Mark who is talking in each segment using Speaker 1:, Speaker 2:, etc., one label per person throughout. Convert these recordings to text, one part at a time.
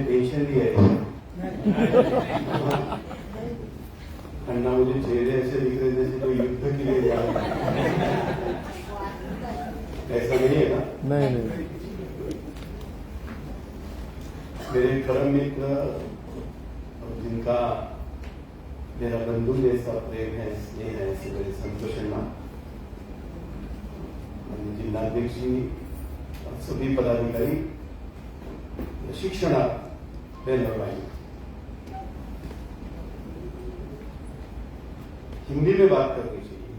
Speaker 1: Tension भी है। अन्ना मुझे चेहरे ऐसे दिख रहे जैसे कोई युद्ध के लिए जा रहा है। ऐसा नहीं है ना?
Speaker 2: नहीं।
Speaker 1: मेरे परम मित्र जिनका मेरा बंधु जैसा प्रेम है, स्नेह है, ऐसे मेरे संतोष शर्मा जिलाध्यक्ष जी, सभी पदाधिकारी, शिक्षणार्थ बहन और भाई, हिंदी में बात करनी चाहिए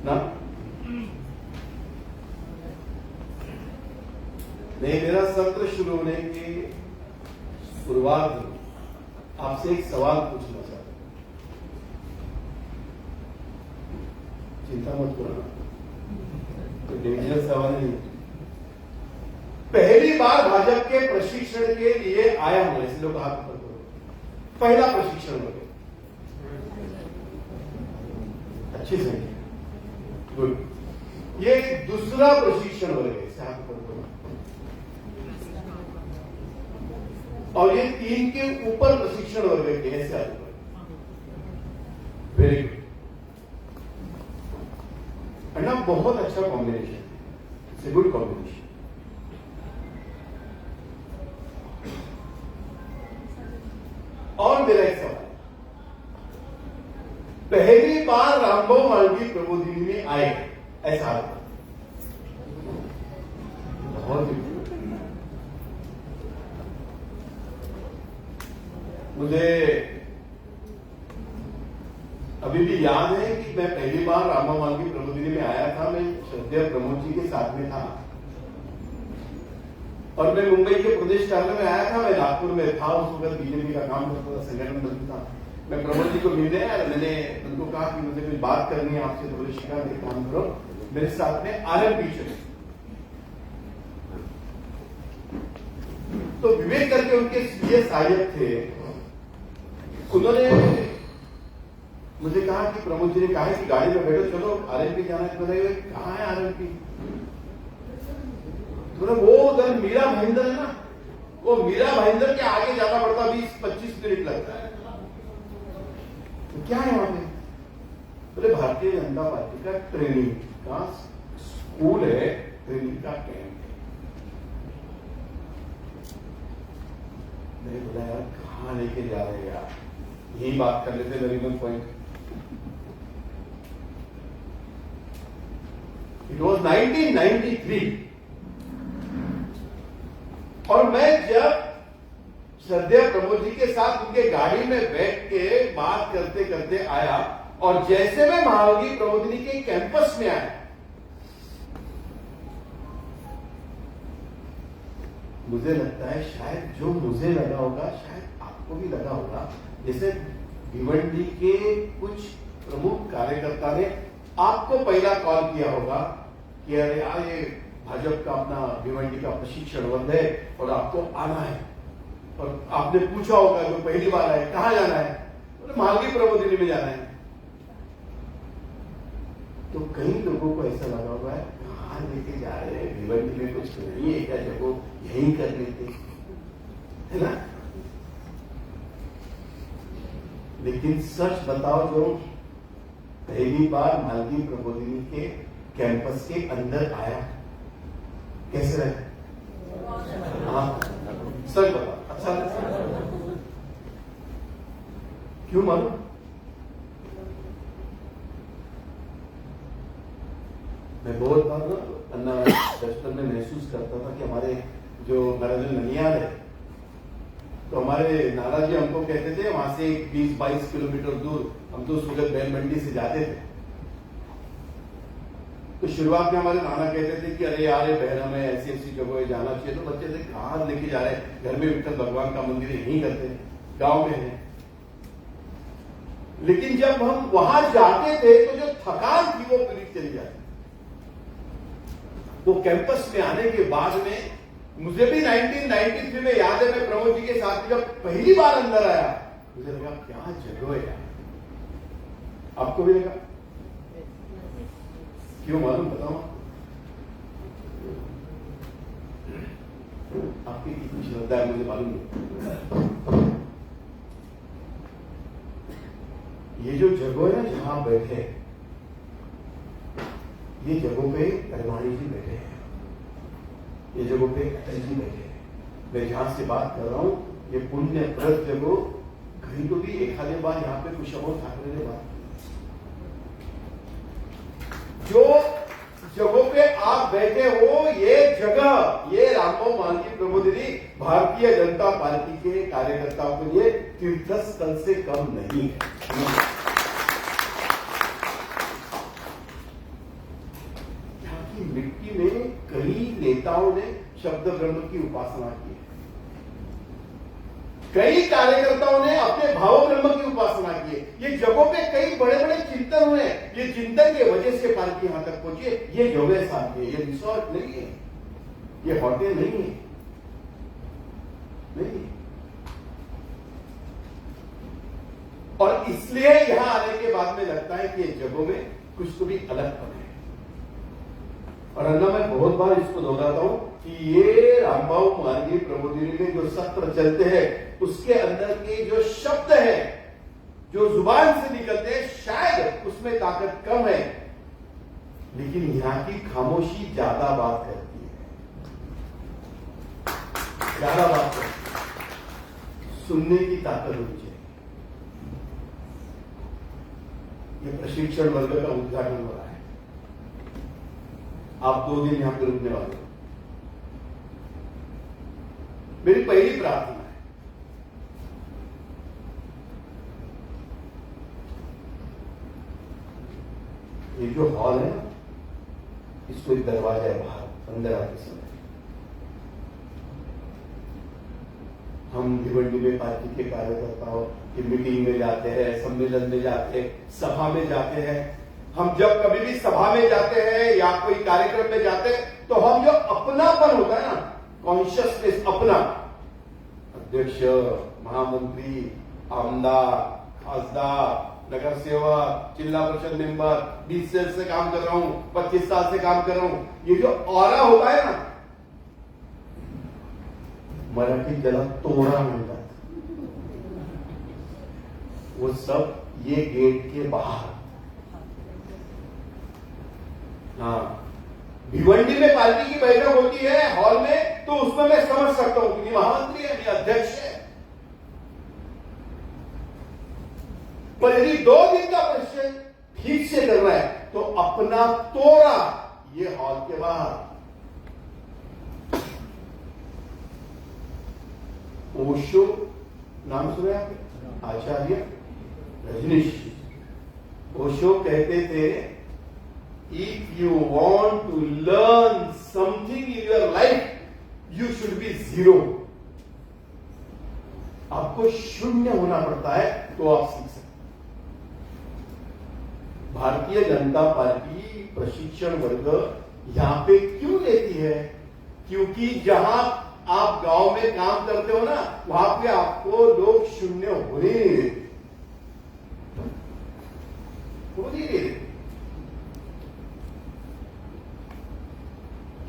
Speaker 1: ना? नहीं, मेरा सत्र शुरू होने के शुरुआत आपसे एक सवाल पूछना चाहता हूं। चिंता मत करना, तो डेंजरस सवाल नहीं। पहली बार भाजपा के प्रशिक्षण के लिए आया हूं, ऐसे लोग हाथ पर करो। पहला प्रशिक्षण हो गया, अच्छी संख्या, गुड। ये दूसरा प्रशिक्षण हो गया, हाथ पर करो। और ये 3 के ऊपर प्रशिक्षण हो गए, कैसे आगे? Very good. अन्ना बहुत अच्छा कॉम्बिनेशन है, इट्स ए गुड कॉम्बिनेशन। और मेरा एक सवाल, पहली बार रामबाबू मालवीय प्रबोधिनी में आए, ऐसा आता बहुत मुझे अभी भी याद है कि मैं पहली बार रामबाबू मालवीय प्रबोधिनी में आया था। मैं श्रद्धेय प्रमोद जी के साथ में था और मैं मुंबई के प्रदेश कार्यालय में आया था। मैं नागपुर में था, उस वक्त बीजेपी का काम करता था, संगठन मंत्री था। मैं प्रमोद जी को मिलने आया, मैंने उनको कहा कि मुझे कुछ बात करनी है आपसे, थोड़ी शिकायत, एक काम करो मेरे साथ में आरएमपी चले। तो विवेक करके उनके सीए सहायक थे, उन्होंने मुझे कहा कि प्रमोद जी ने कहा कि गाड़ी में बैठो, चलो आरएमपी जाना है। बताइए कहाँ है आरएमपी? तो वो उधर मीरा भाईंदर है ना, वो मीरा भाईंदर के आगे जाना पड़ता, 20-25 मिनट लगता है। तो क्या है वहां पे? बोले भारतीय जनता पार्टी का ट्रेनिंग का स्कूल है, ट्रेनिंग का कैंप है। मैंने बोला यार कहाँ लेके जा रहे हैं यार, यही बात कर लेते नरीमन पॉइंट। इट वॉज 1993 और मैं जब श्रद्धेय प्रमोद जी के साथ उनके गाड़ी में बैठ के बात करते करते आया और जैसे मैं मालवीय प्रबोधिनी के कैंपस में आया, मुझे लगता है शायद जो मुझे लगा होगा शायद आपको भी लगा होगा। जैसे भिवंडी के कुछ प्रमुख कार्यकर्ता ने आपको पहला कॉल किया होगा कि अरे यार ये भाजपा का अपना भिवंडी का प्रशिक्षण बंद है और आपको आना है। और आपने पूछा होगा जो पहली बार आए कहाँ जाना है, तो मालवीय प्रबोधिनी में जाना है। तो कई लोगों को ऐसा लगा हुआ है कहाँ लेके जा रहे हैं, भिवंडी में कुछ नहीं है क्या, जब यही कर लेते है ना। लेकिन सच बताओ, जो पहली बार मालवीय प्रबोधिनी के कैंपस के अंदर आया कैसे रहे? हाँ सच बताओ, अच्छा क्यों मालूम? मैं बहुत बार ना अन्ना बचपन में महसूस करता था कि हमारे जो मेरा जो ननियाल है, तो हमारे नाना जी हमको कहते थे वहां से 20-22 किलोमीटर दूर हम तो सूरत बैल मंडी से जाते थे। तो शुरुआत में हमारे नाना कहते थे कि अरे यार बहरा में ऐसी ऐसी जगह जाना चाहिए। तो बच्चे थे कहाँ लेके जा रहे हैं, घर में विठ्ठल भगवान का मंदिर यहीं करते हैं, गांव में है। लेकिन जब हम वहां जाते थे तो जो थकान थी वो पूरी चली जाती। वो कैंपस में आने के बाद में मुझे भी 1993 में याद है, मैं प्रमोद जी के साथ जब पहली बार अंदर आया मुझे लगा क्या जगह है यार। आपको भी लगा? क्यों मालूम बताओ? आपकी कितनी श्रद्धा है मुझे मालूम नहीं। ये जो जगह है ना जहां बैठे, ये जगहों पे परवाणी जी बैठे हैं, ये जगहों पे अटल जी बैठे हैं। मैं जहां से बात कर रहा हूं ये पुण्यप्रद जगह, कहीं तो भी एक आधे बार यहाँ पे कुशाभाऊ ठाकरे ने बात की। जो जगहों पे आप बैठे हो ये जगह, ये रामभाऊ मांझी प्रबोधिनी भारतीय जनता पार्टी के कार्यकर्ताओं के लिए तीर्थस्थल से कम नहीं है। यहाँ की मिट्टी में कई नेताओं ने शब्द ब्रह्म की उपासना की है, कई कार्यकर्ताओं ने अपने भाव ब्रह्म की उपासना की है। ये जगहों पे कई बड़े बड़े चिंतन हुए हैं, ये चिंतन की वजह से पार्टी यहां तक पहुंची है। ये जगह साथ है, ये रिसोर्ट नहीं है, ये होटल नहीं है, नहीं। और इसलिए यहां आने के बाद में लगता है कि ये जगहों में कुछ तो भी अलग पन है। और अन्ना मैं बहुत बार इसको दोहराता हूं कि ये रामभाऊ मांझी प्रबोधिनी में जो सत्र चलते हैं उसके अंदर के जो शब्द है, जो जुबान से निकलते हैं, शायद उसमें ताकत कम है, लेकिन यहां की खामोशी ज्यादा बात करती है, ज्यादा बात करती है। सुनने की ताकत होनी चाहिए। ये प्रशिक्षण वर्ग का उद्घाटन हो रहा है, आप 2 दिन यहां पर रुकने वाले हो। मेरी पहली प्रार्थना है, ये जो हॉल है इसको एक दरवाजा है बाहर अंदर आते समय। हम भिवंडी में पार्टी के कार्यकर्ताओं की मीटिंग में जाते हैं, सम्मेलन में जाते हैं, सभा में जाते हैं। हम जब कभी भी सभा में जाते हैं या कोई कार्यक्रम में जाते हैं तो हम जो अपनापन होता है ना, कॉन्शियसनेस, अपना अध्यक्ष, महामंत्री, आमदार, खासदार, नगर सेवक, जिला परिषद मेंबर, 20 साल से काम कर रहा हूं, 25 साल से काम कर रहा हूं, ये जो ऑरा होता है ना, मराठी त्याला तोड़ा म्हणतात, वो सब ये गेट के बाहर। हाँ, भिवंडी में पार्टी की बैठक होती है हॉल में, तो उसमें मैं समझ सकता हूं कि महामंत्री है, मेरा अध्यक्ष है। पर यदि 2 दिन का परिचय ठीक से करना है तो अपना तोड़ा ये हॉल के बाहर। ओशो नाम सुना आपने? आचार्य रजनीश ओशो कहते थे, if you want to learn something in your life you should be 0। आपको शून्य होना पड़ता है तो आप सीख सकते। भारतीय जनता पार्टी प्रशिक्षण वर्ग यहां पे क्यों लेती है? क्योंकि जहां आप गांव में काम करते हो ना, वहां पे आपको लोग शून्य होने नहीं देते,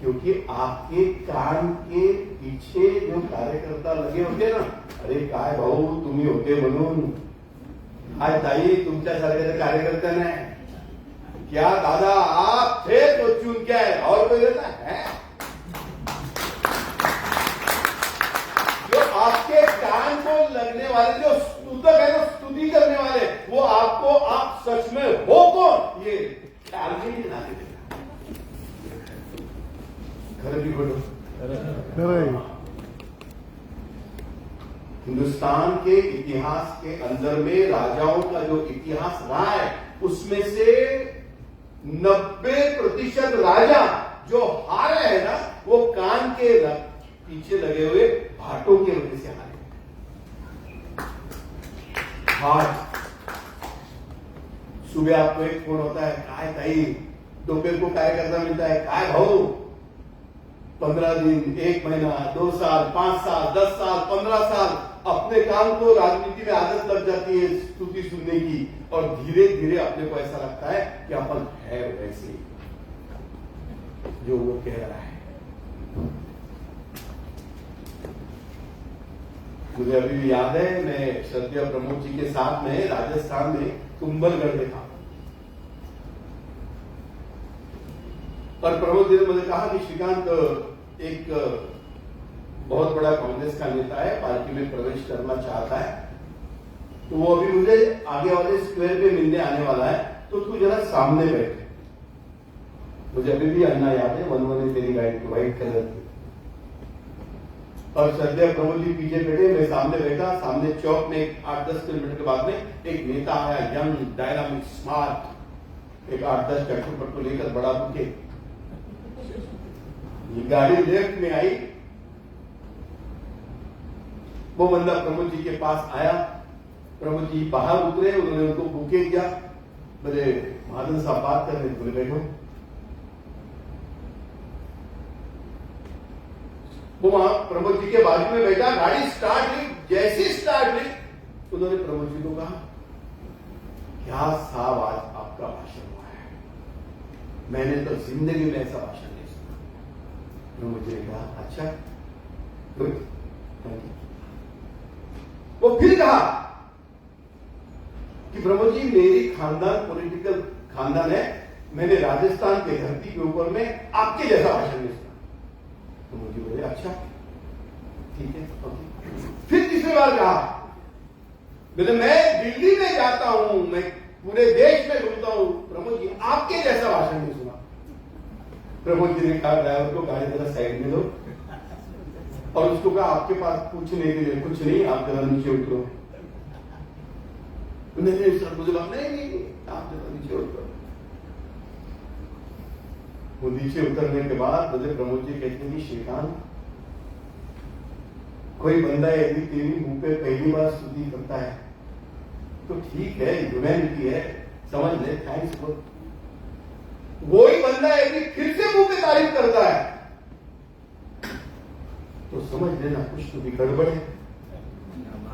Speaker 1: क्योंकि आपके कान के पीछे जो कार्यकर्ता लगे होते ना, अरे काय भाऊ तुम्ही होते म्हणून, आज ताई तुमच्यासारखे कार्यकर्ता नाही, क्या दादा आप थे तो चुन क्या है और कोई रहता है? जो आपके कान को लगने वाले जो स्तुतक है ना, स्तुति करने वाले, वो आपको आप सच में हो कौन ये ख्याल में नहीं लाते। घर भी बोलो, हिंदुस्तान के इतिहास के अंदर में राजाओं का जो इतिहास रहा है उसमें से 90% राजा जो हारे हैं ना, वो कान के पीछे लगे हुए भाटों की वजह से हारे। भाट, सुबह आपको एक फोन होता है, काय ताई दोपहर को कार्यकर्ता मिलता है, काय भाऊ 15 दिन, 1 महीना, 2 साल, 5 साल, 10 साल, 15 साल अपने काम को राजनीति में आदत लग जाती है स्तुति सुनने की, और धीरे धीरे अपने को ऐसा लगता है कि अपन है वैसे जो वो कह रहा है। मुझे अभी भी याद है, मैं श्रद्धेय प्रमोद जी के साथ में राजस्थान में कुंभलगढ़ में था और प्रमोद जी ने मुझे कहा कि श्रीकांत एक बहुत बड़ा कांग्रेस का नेता है, पार्टी में प्रवेश करना चाहता है, तो वो अभी मुझे आगे वाले स्क्वायर पे मिलने आने वाला है, तो तू जरा सामने बैठ। मुझे अभी भी अन्ना याद है, वन है तेरी गाड़ी की, व्हाइट कलर की, और श्रद्धेय प्रमोद जी पीछे बैठे, मैं सामने बैठा। सामने चौक में 8-10 किलोमीटर के बाद में एक नेता आया, यंग डायनामिक स्मार्ट, एक 8-10 ट्रैक्टर पट्टू लेकर, बड़ा बुके। ये गाड़ी लेफ्ट में आई, वो बंदा प्रमोद जी के पास आया, प्रमोद जी बाहर उतरे, उन्होंने उनको बुके दिया, बोले महाजन साहब बात करने, बोले बैठो। वो वहां प्रमोद जी के बाजू में बैठा, गाड़ी स्टार्ट हुई, जैसी स्टार्ट हुई उन्होंने प्रमोद जी को कहा, क्या साहब आज आपका भाषण हुआ है, मैंने तो जिंदगी में ऐसा भाषण नहीं सुना। प्रमोद जी ने कहा अच्छा गुड, थैंक यू। वो फिर कहा कि प्रमोद जी मेरी खानदान पॉलिटिकल खानदान है, मैंने राजस्थान के धरती के ऊपर में आपके जैसा भाषण नहीं सुना। प्रमोद जी बोले अच्छा ठीक है, ओके। फिर तीसरी बार कहा, बोले मैं दिल्ली में जाता हूं, मैं पूरे देश में घूमता हूं, प्रमोद जी आपके जैसा भाषण नहीं सुना। प्रमोद जी ने कहा ड्राइवर को गाड़ी जरा साइड में दो और उसको कहा आपके पास पूछने के लिए कुछ नहीं, आप जरा नीचे उतरो। नहीं सर, मुझे कहा नहीं आप जरा नीचे उतरो। वो नीचे उतरने के बाद मुझे प्रमोद जी कहते हैं कि श्रीकांत, कोई बंदा यदि तेरी मुंह पे पहली बार स्तुति करता है तो ठीक है, ह्यूमैनिटी है, समझ ले, थैंक्स फॉर। वही बंदा यदि फिर से मुंह पे तारीफ करता है तो समझ लेना कुछ तो भी गड़बड़ है।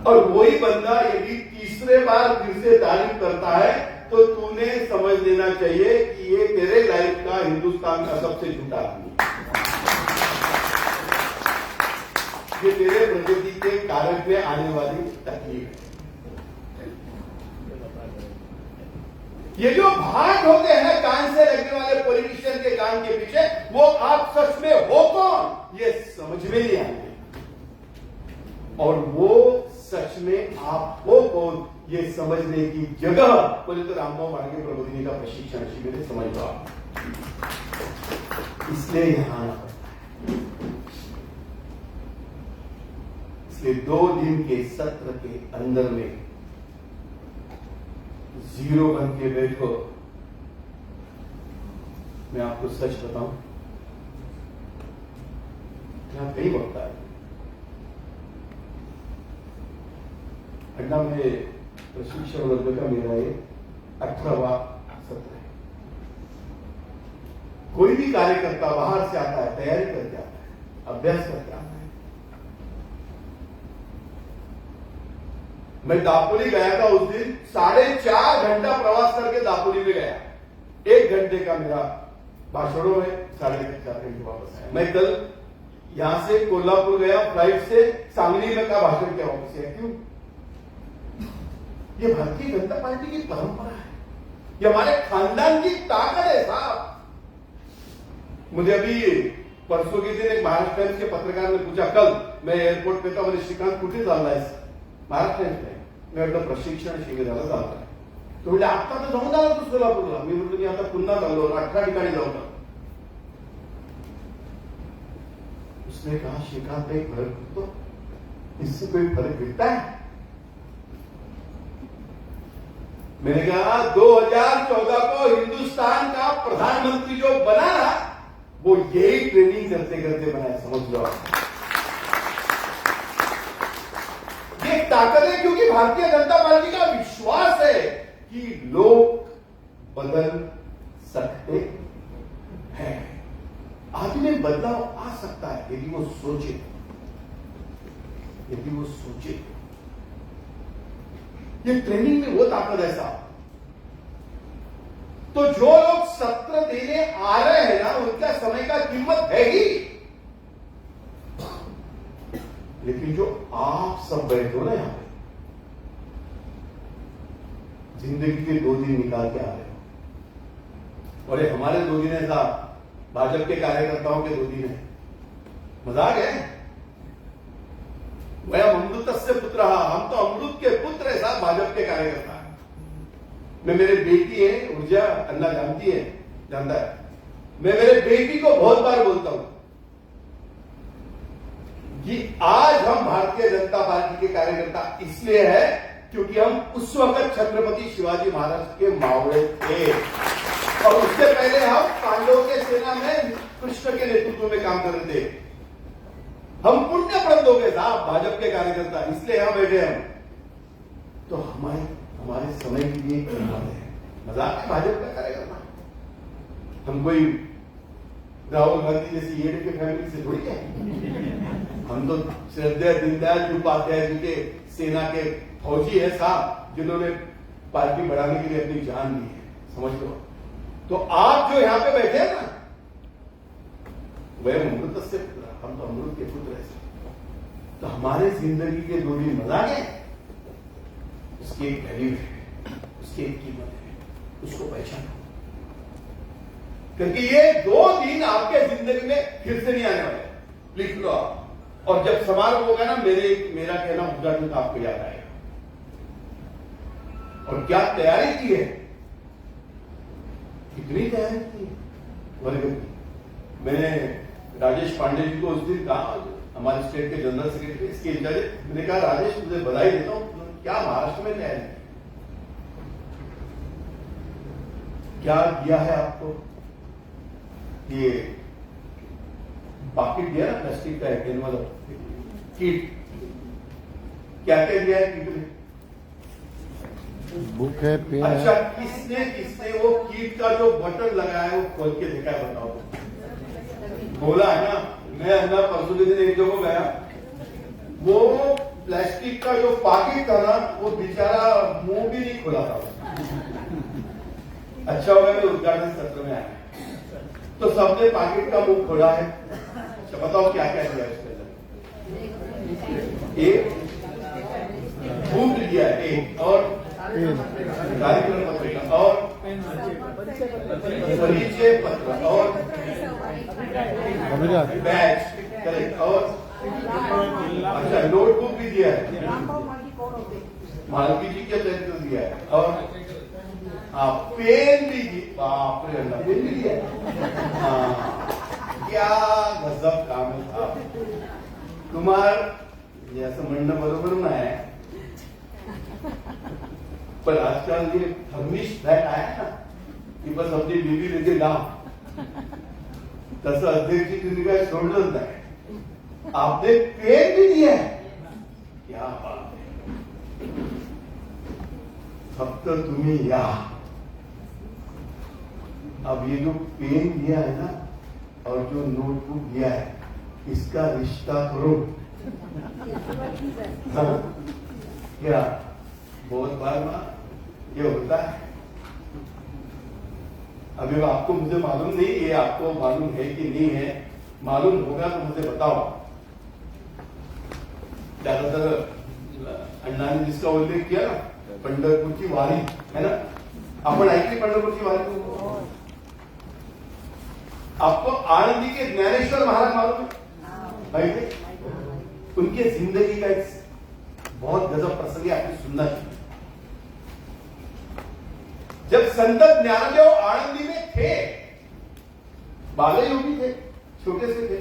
Speaker 1: और वही बंदा यदि तीसरे बार फिर से तारीफ करता है तो तूने समझ लेना चाहिए कि ये तेरे लाइफ का, हिंदुस्तान का सबसे झूठा आदमी है, ये तेरे प्रगति के कारक में आने वाली तकलीफ है। ये जो भाग होते हैं कान से लगने वाले पॉलिटिशियन के कान के पीछे, वो आप सच में हो कौन ये समझ में नहीं आएंगे, और वो सच में आप हो कौन ये समझने की जगह बोले तो रामबाबू मार्गे प्रबोधिनी का प्रशिक्षण शिविर है, समझ लो आप। इसलिए यहां इसलिए 2 दिन के सत्र के अंदर में जीरो बन के बैठो। मैं आपको सच बताऊं, यहां कई वक्त आए घटना में प्रशिक्षण वर्ग का मेरा ये 18वां सत्र है। कोई भी कार्यकर्ता बाहर से आता है, तैयारी करके आता है, अभ्यास करके आता है। मैं दापोली गया था उस दिन, 4.5 घंटा प्रवास करके दापोली में गया, 1 घंटे का मेरा भाषणों में 4.5 घंटे वापस आया। मैं कल यहां से कोल्हापुर गया फ्लाइट से, सांगली में का भाषण किया, वापस आया। क्यों? ये भारतीय जनता पार्टी की परंपरा है, ये हमारे खानदान की ताकत है साहब। मुझे अभी परसों के दिन एक महाराष्ट्र टाइम्स के पत्रकार ने पूछा, कल मैं एयरपोर्ट पे था, मैंने श्रीकांत कुठे चालला है महाराष्ट्र टाइम्स में, मैं म्हटलं प्रशिक्षण शिबिराला चाललाय। तो म्हणजे आता तर जाऊन आला तू सोलापूरला, मी म्हटलं की आता पुन्हा चाललो, 18 ठिकाणी जाऊन आलो। उसने कहा श्रीकांत का एक फर्क तो इससे कोई फर्क दिखता है? मैंने कहा 2014 को हिंदुस्तान का प्रधानमंत्री जो बना ना, वो यही ट्रेनिंग करते करते बनाया, समझ लो। ये ताकत है क्योंकि भारतीय जनता पार्टी का विश्वास है कि लोग बदल सकते हैं, आदमी में बदलाव आ सकता है यदि वो सोचे, यदि वो सोचे। ये ट्रेनिंग में वो ताकत है साहब। तो जो लोग सत्र देने आ रहे हैं ना, उनका समय का कीमत है ही, लेकिन जो आप सब बैठे हो ना यहाँ पे, जिंदगी के 2 दिन निकाल के आ रहे हो, और ये हमारे 2 दिन है साहब, भाजपा के कार्यकर्ताओं के 2 दिन है। मजाक है? वह अमृतस्य पुत्र, हम तो अमृत के पुत्र है साहब, भाजपा के कार्यकर्ता। मैं, मेरे बेटी है ऊर्जा, अन्ना जानती है, जानता है, मैं मेरे बेटी को बहुत बार बोलता हूं कि आज हम भारतीय जनता पार्टी के कार्यकर्ता इसलिए है क्योंकि हम उस वक्त छत्रपति शिवाजी महाराज के मावड़े थे, और उससे पहले हम पांडवों के सेना में कृष्ण के नेतृत्व में काम कर रहे थे। हम पुण्यप्रद हो गए साहब, भाजपा के कार्यकर्ता, इसलिए यहां बैठे हम। तो हमारे समय की भी एक कीमत है। मजाक है भाजपा का कार्यकर्ता? हम कोई राहुल गांधी जैसी येडे के फैमिली से थोड़ी है। हम तो श्रद्धेय दीनदयाल उपाध्याय जी के सेना के फौजी है साहब, जिन्होंने पार्टी बढ़ाने के लिए अपनी जान दी है, समझ लो। तो आप जो यहां पे बैठे हैं ना, वह अमृत से पुत्र, हम तो अमृत के पुत्र है। तो हमारे जिंदगी के 2 दिन मजाक है, उसकी एक वैल्यू है, उसकी एक कीमत है, उसको पहचानो, क्योंकि ये 2 दिन आपके जिंदगी में फिर से नहीं आने वाले। लिख लो आप, और जब समारोह होगा ना, मेरा कहना उद्घाटन आपको याद आएगा। और क्या तैयारी की है, कितनी तैयारी की है वर्ग की। मैंने राजेश पांडे जी को उस दिन कहा, हमारे स्टेट के जनरल सेक्रेटरी, इसके इंचार्ज, मैंने कहा राजेश मुझे बधाई देता हूं, क्या महाराष्ट्र में तैयारी, क्या दिया है आपको, ये पाकिट दिया ना प्लास्टिक का, एनवलप, किट, क्या क्या दिया है किट में?
Speaker 2: बुक है, पेन है।
Speaker 1: अच्छा, किसने वो कीट का जो बटन लगाया है वो खोल के देखा है, बताओ? बोला है ना, मैं अन्ना परसों के दिन एक जगह गया, वो प्लास्टिक का जो पाकिट था ना, वो बेचारा मुंह भी नहीं खोला था। अच्छा हो गया मैं उद्घाटन सत्र में आया, तो सबने पाकिट का मुंह खोला है। अच्छा बताओ क्या क्या दिया इसके अंदर? एक बूट दिया है, एक और कार्यक्रम पत्रिका, और परिचय पत्र, और बैच, करेक्ट, और अच्छा नोटबुक भी दिया है, मालवी जी के चरित्र दिया है, और पेन भी दी, बाप रे, पेन भी दिया है। क्या गजब काम है साहब तुम्हार, असं म्हणणं बरोबर नाही, पण आजकाल जे थर्मिश बॅग आहे ना, की बस अपनी बीवी लेके लाव, तसं अध्यक्ष तुम्ही काय सोडलंच नाही, आपने पेन भी दिया है, क्या बात है। फक्त तुम्ही या, अब ये जो पेन दिया है ना, और जो नोटबुक दिया है, इसका रिश्ता करो। क्या बहुत बार ना ये होता है, अभी आपको मुझे मालूम नहीं, ये आपको मालूम है कि नहीं है, मालूम होगा तो मुझे बताओ। ज्यादातर अण्णा ने जिसका उल्लेख किया ना, पंढरपूरची वारी है ना, आपण ऐकली पंढरपूरची वारी? आपको आनंदी के ज्ञानेश्वर महाराज मालूम है? उनके जिंदगी का एक बहुत गजब प्रसंग आपने सुनना चाहिए। जब संत ज्ञानदेव आनंदी में थे, बाले योगी थे, छोटे से थे,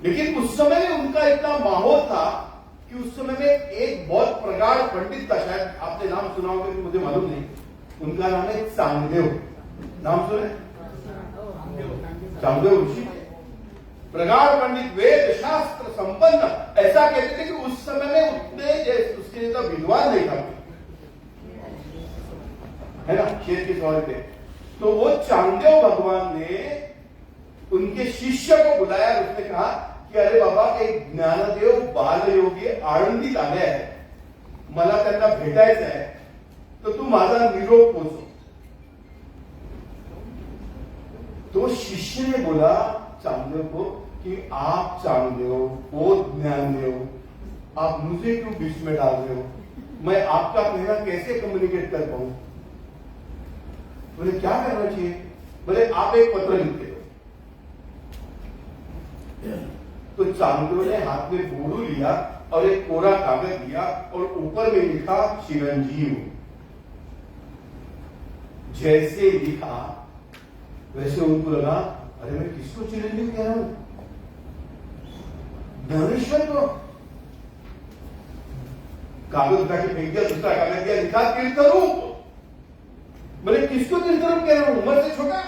Speaker 1: लेकिन उस समय में उनका इतना माहौल था कि उस समय में एक बहुत प्रगाढ़ पंडित था, शायद आपने नाम सुना होगा कि मुझे मालूम नहीं, उनका नाम है चांगदेव, नाम सुने? चांगदेव ऋषि, प्रगाढ़ पंडित, वेद शास्त्र संपन्न, ऐसा कहते थे कि उस समय में उतने उसके जैसा विद्वान नहीं था, है ना, शेर के सवाल थे। तो वो चांगदेव भगवान ने उनके शिष्य को बुलाया, उसने कहा की अरे बाबा, एक ज्ञानदेव बालयोगी आळंदीत आले आहे, मला त्यांना भेटायचं आहे, तो तू माझा निरोप पोचव। तो शिष्य ने बोला चांगदेव को कि आप चांगदेव, वो ज्ञानदेव, आप मुझे क्यों बीच में डाल रहे हो? मैं आपका कहना कैसे कम्युनिकेट कर पाऊं? बोले क्या करना चाहिए? बोले आप एक पत्र लिखते हो। तो चांदो ने हाथ में बोड़ू लिया और एक कोरा कागज दिया और ऊपर में लिखा चिरंजीव। जैसे लिखा वैसे उनको लगा, अरे मैं किसको चिरंजीव कह रहा हूं? ज्ञानेश्वर को। कागज उठा के फेंक दिया, दूसरा कागज दिया, लिखा तीर्थरूप। बोले किसको तीर्थरूप कह रहा हूं? उम्र से छोटा।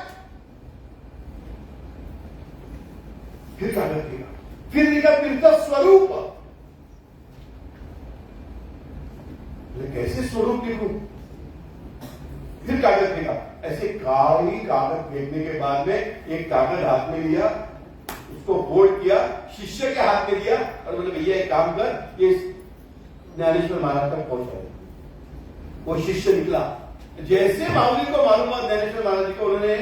Speaker 1: फिर कागज दिया, फिर लिखा तीर्थ स्वरूप। कैसे स्वरूप लिखूं? फिर कागज फेंका। ऐसे काली कागज फेंकने के बाद में एक कागज हाथ में लिया, उसको फोल्ड किया, शिष्य के हाथ में दिया और बोले भैया एक काम कर, ये ज्ञानेश्वर महाराज तक पहुंचाए। वो शिष्य निकला। जैसे माऊली को मालूम हुआ ज्ञानेश्वर महाराज जी को, उन्होंने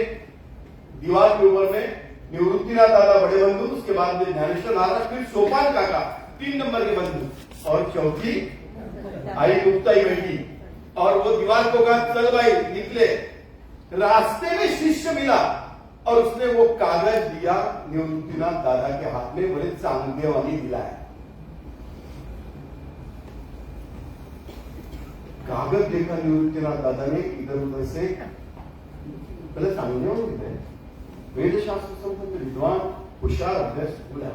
Speaker 1: दीवार के ऊपर में निवृत्तिनाथ दादा बड़े बंधु, उसके बाद में ज्ञानेश्वर महाराज, फिर सोपान काका 3 नंबर के बंधु और चौथी आई मुक्ताई बैठी। और वो दीवार को कहा चल भाई निकले। रास्ते में शिष्य मिला और उसने वो कागज दिया निवृत्तिनाथ दादा के हाथ में। बोले चांदे वाली दिलाया। कागज देखा निवृत्तिनाथ दादा ने इधर उधर से, पहले चांदे वाली वेद शास्त्र संपन्न विद्वान होशियार अभ्यस्त बोला।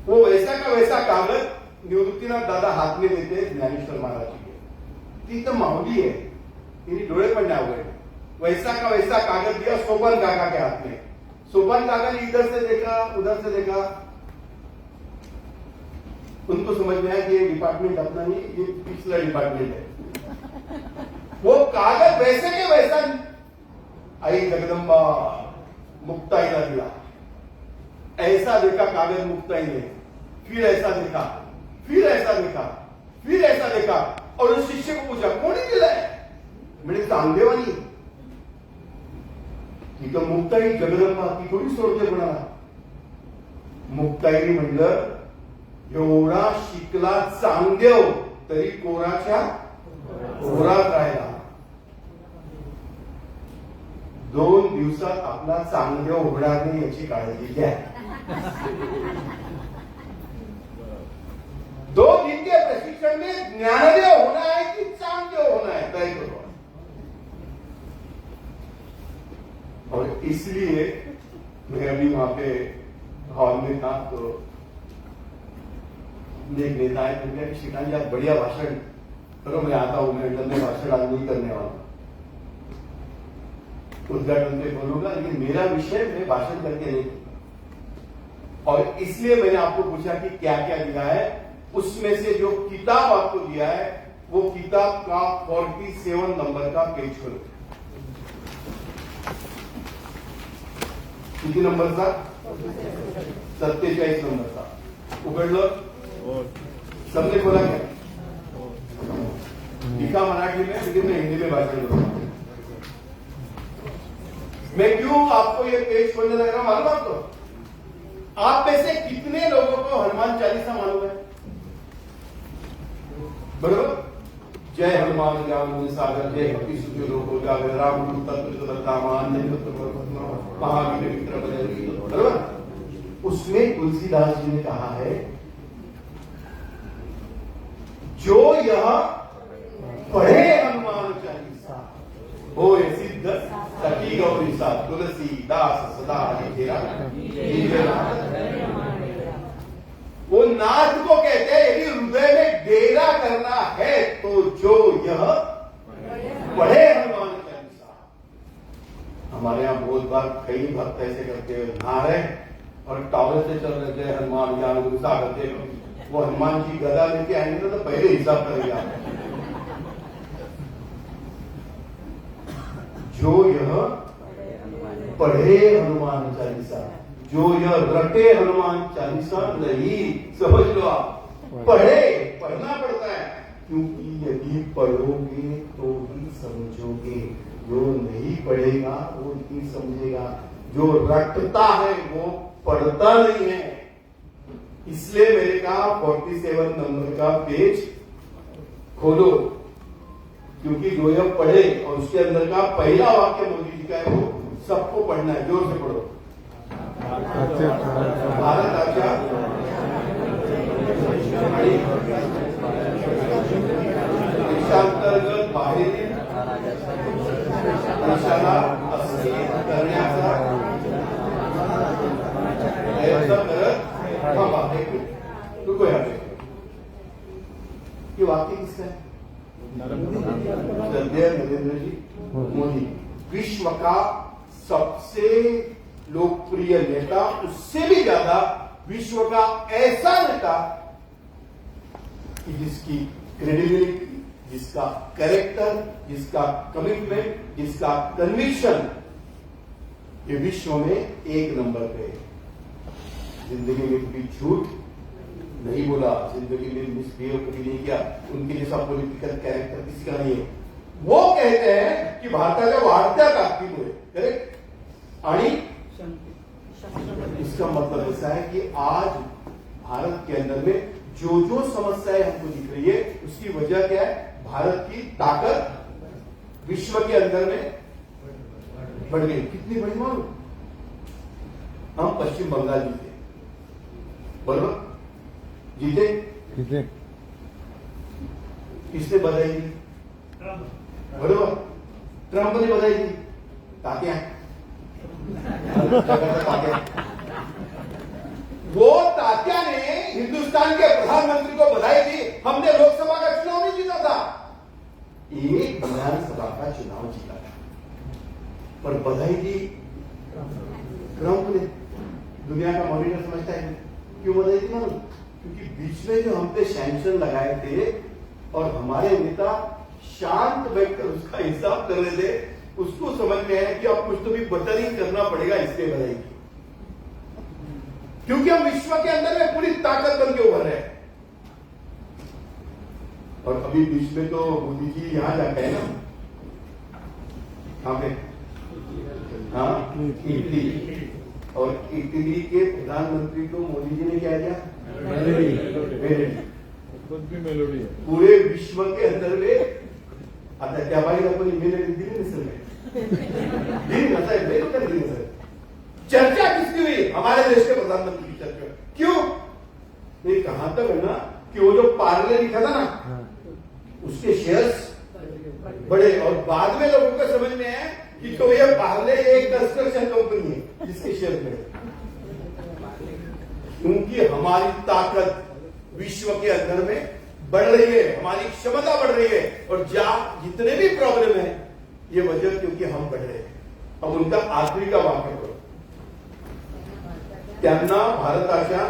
Speaker 1: वो वैसा का वैसा कागज निवृत्तिनाथ दादा हाथ में देते ज्ञानेश्वर महाराज जी के। ती तो माऊली है, इन्हीं डोळे पड़ने आ गए। वैसा का वैसा कागज दिया सोपान काका के हाथ में। सोपान काका ने इधर से देखा उधर से देखा, उनको समझ में आया कि ये डिपार्टमेंट अपना नहीं, ये पिछला डिपार्टमेंट है। वो कागज वैसे के वैसा आई जगदम्बा मुक्ताई का दिला। ऐसा देखा कागज मुक्ताई ने, फिर ऐसा देखा, फिर ऐसा देखा, फिर ऐसा देखा और उस शिष्य को पूछा कौन दिला है? मैंने चांदेवानी ती तो मुक्ताई जगदंबा, ती थोडी सोडते कोणाला. मुक्ताईने म्हणलं एवढा शिकला चांदेव तरी कोराच्या कोरात राहिला. 2 दिवसात आपला चांदेव होणार नाही याची काळजी घ्या. 2 दिन के प्रशिक्षण में ज्ञानदेव होना है कि चांदेव होना है तय करो. और इसलिए मैं अभी वहां पे हॉल में था तो एक नेता है तो मैं श्रीकांत जी आप बढ़िया भाषण करो, मैं आता हूं, मैं लंबे भाषण आज नहीं करने वाला, उद्घाटन पे बोलूंगा, लेकिन मेरा विषय मैं भाषण करके नहीं. और इसलिए मैंने आपको पूछा कि क्या क्या दिया है. उसमें से जो किताब आपको दिया है वो किताब का 47 नंबर का पेज खोलो. किती नंबरचा? 47 नंबरचा. उघडलं सबने बोला क्या? लिखा मराठी में, लेकिन मैं हिंदी में भाषण करूंगा. मैं क्यों आपको ये पेज खोलने लग रहा हूं मालूम आपको? आप में से कितने लोगों को हनुमान चालीसा मालूम है? बरोबर. जय हनुमान ज्ञान सागर, जय भक्ति सुखी लोको जागर, राम गुरु तत्व तत्मान महावीर मित्र बने. बरोबर. उसमें तुलसीदास जी ने कहा है जो यह पढ़े हनुमान चालीसा हो सिद्ध सखी गौरी सा तुलसीदास सदा तेरा. वो नाथ को कहते हैं यदि हृदय में डेरा करना है तो जो यह पढ़े हनुमान चालीसा. हमारे यहाँ बहुत बार कई भक्त ऐसे करते हैं, नहा रहे और टॉवल से चल रहे जय हनुमान ज्ञान गुरु सागर. वो हनुमान जी गदा लेके आएंगे तो पहले हिसाब करेगा. जो यह पढ़े हनुमान चालीसा, जो यह रटे हनुमान चालीसा नहीं. समझ लो आप, पढ़े, पढ़ना पड़ता है क्योंकि यदि पढ़ोगे तो ही समझोगे. जो नहीं पढ़ेगा वो नहीं समझेगा. जो रटता है वो पढ़ता नहीं है. इसलिए मैंने कहा 47 नंबर का पेज खोलो, क्योंकि जो ये पढ़े और उसके अंदर का पहला वाक्य मोदी जी का है वो सबको पढ़ना है। जोर से पढ़ो। भारत आशा देशांतर्गत बाहेरील देशाला अस्थिर करण्याचा प्रयत्न करत थांबा। एक मिनिट रुको यहाँ पे। ये वाक्य किसका है? श्रद्धेय नरेंद्र जी मोदी, विश्व का सबसे लोकप्रिय नेता, उससे भी ज्यादा विश्व का ऐसा नेता कि जिसकी क्रेडिबिलिटी, जिसका कैरेक्टर, जिसका कमिटमेंट, जिसका कन्विक्शन ये विश्व में एक नंबर पे है। जिंदगी में कभी झूठ नहीं बोला, जिंदगी में मिसबिहेव कभी नहीं किया, उनके जैसा पॉलिटिकल कैरेक्टर किसी का नहीं है। वो कहते हैं कि भारताच्या वाढत्या ताकदीमुळे, करेक्ट, आणि इसका मतलब ऐसा है कि आज भारत के अंदर में जो जो समस्याएं हमको दिख रही है उसकी वजह क्या है? भारत की ताकत विश्व के अंदर में बढ़ गई। कितनी बड़ी मालूम? हम पश्चिम बंगाल जीते, बराबर जीते, किसने बधाई दी? बरोबर, ट्रंप ने बधाई दी। तात्या वो तात्या ने हिंदुस्तान के प्रधानमंत्री को बधाई दी, हमने लोकसभा का चुनाव नहीं जीता था, एक विधानसभा का चुनाव जीता था, पर बधाई दी ट्रंप ने। दुनिया का मॉनिटर समझता है क्यों बधाई दी मालूम? क्योंकि बीच में जो हम पे सैंक्शन लगाए थे और हमारे नेता शांत बैठकर उसका हिसाब कर रहे थे, उसको समझ में आया कि अब कुछ तो भी बटरिंग करना पड़ेगा, इसलिए बधाई की। क्योंकि हम विश्व के अंदर में पूरी ताकत बन के उभर रहे हैं। और अभी बीच में तो मोदी जी यहां जाते हैं ना, कहां पे? हाँ, इटली। और इटली के प्रधानमंत्री को मोदी जी ने क्या दिया? मेलोडी। पूरे विश्व के अंदर में आता त्या बाई आपण मेलोडी दिली नसेल, दिली नसेल, बिल्कुल दिली नसेल। चर्चा किसकी हुई? हमारे देश के प्रधानमंत्री की चर्चा। क्यों? ये कहां तक है ना कि वो जो पार्ले लिखा था ना, उसके शेयर्स बढ़े और बाद में लोगों को समझ में आया कि तो ये पार्ले एक कंस्ट्रक्शन कंपनी है जिसके शेयर बढ़े। क्योंकि हमारी ताकत विश्व के अंदर में बढ़ रही है, हमारी क्षमता बढ़ रही है, और जितने भी प्रॉब्लम है ये वजह क्योंकि हम बढ़ रहे हैं। अब उनका आखिरी का वाक्य करो। त्यांना भारत आशा,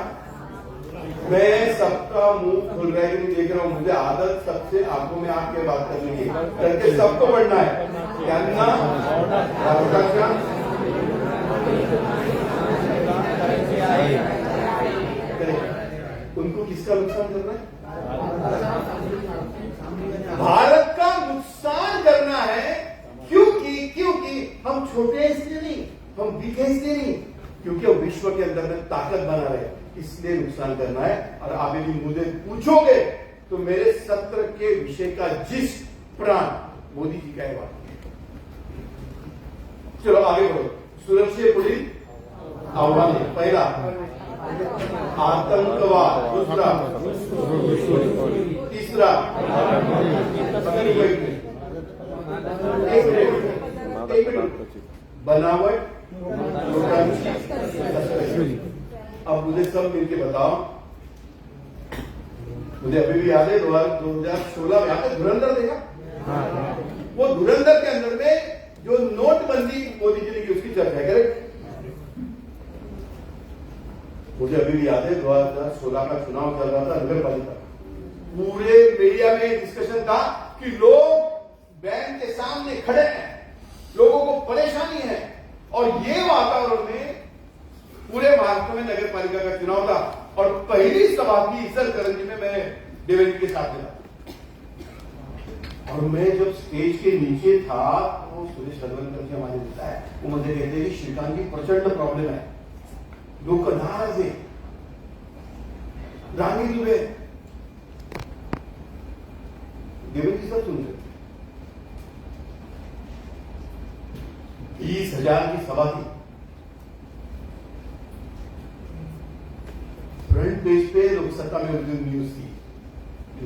Speaker 1: मैं सबका मुंह खुल रहा है देख रहा हूं, मुझे आदत सबसे आंखों में आके बात करने की, करके सबको बढ़ना है। त्यांना भारत आशा, उनको किसका नुकसान करना है? भारत का नुकसान करना है। क्योंकि हम छोटे हैं इसलिए नहीं, हम वीक हैं इसलिए नहीं, क्योंकि हम विश्व के अंदर में ताकत बना रहे, इसलिए नुकसान करना है। और आप यदि मुझे पूछोगे तो मेरे सत्र के विषय का जिस प्राण मोदी जी का है। चलो आगे बढ़ो। सुरक्षित पुढील आव्हाने, पहिला आतंकवाद, दूसरा, तीसरा, एक मिनट, बनावट, अब मुझे सब मिलके बताओ। मुझे अभी भी याद है 2016 में आपने धुरंधर देखा? वो धुरंधर के अंदर में जो नोटबंदी मोदी जी ने की उसकी चर्चा है, करेक्ट? मुझे अभी भी याद है 2016 का चुनाव चल रहा था, नगर पालिका, पूरे मीडिया में डिस्कशन था कि लोग बैंक के सामने खड़े हैं, लोगों को परेशानी है, और ये वातावरण में पूरे महाराष्ट्र में नगर पालिका का चुनाव था। और पहली सभा की इचलकरंजी में मैंने देवेंद्र के साथ मिला, और मैं जब स्टेज के नीचे था तो सुरेश हरवंतर जी हमारे नेता है, वो मुझे कहते हैं श्रीकांत जी प्रचंड प्रॉब्लम है, लोग नाराज है, रानी दुबे, देवेंद्र सब सुन रहे। 20,000 की सभा थी, फ्रंट पेज पे लोकसत्ता में न्यूज थी,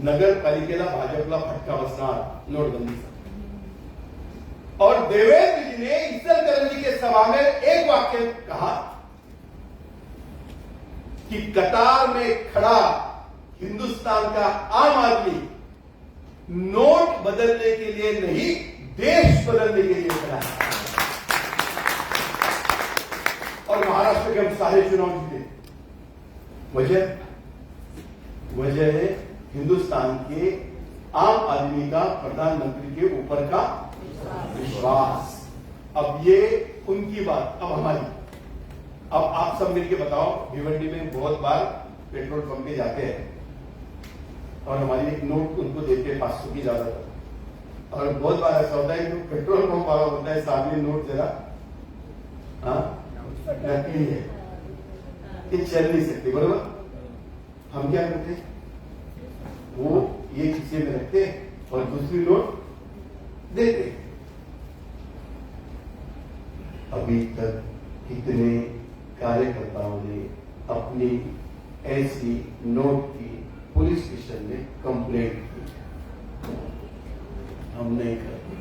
Speaker 1: नगर पालिकेला भाजपला फटका बसणार नोटबंदीचा। और देवेंद्र जी ने इचलकरंजी के सभा में एक वाक्य कहा कि कतार में खड़ा हिंदुस्तान का आम आदमी नोट बदलने के लिए नहीं, देश बदलने के लिए खड़ा है। और महाराष्ट्र के हम सारे चुनाव जीते। वजह है हिंदुस्तान के आम आदमी का प्रधानमंत्री के ऊपर का विश्वास। अब ये उनकी बात, अब हमारी। अब आप सब मिलके बताओ, भिवंडी में बहुत बार पेट्रोल पंप पे जाते हैं और हमारी एक नोट उनको देते हैं 500 की ज्यादा। और बहुत बार ऐसा होता है कि पेट्रोल पंप वाला होता है, सामने नोट जरा नकली है, ये चल नहीं सकती, बरोबर। हम क्या करते हैं, वो ये खीसे में रखते और दूसरी नोट देते। अभी तक कितने कार्यकर्ताओं ने अपनी ऐसी नोट की पुलिस स्टेशन में कंप्लेंट की? हम नहीं करते।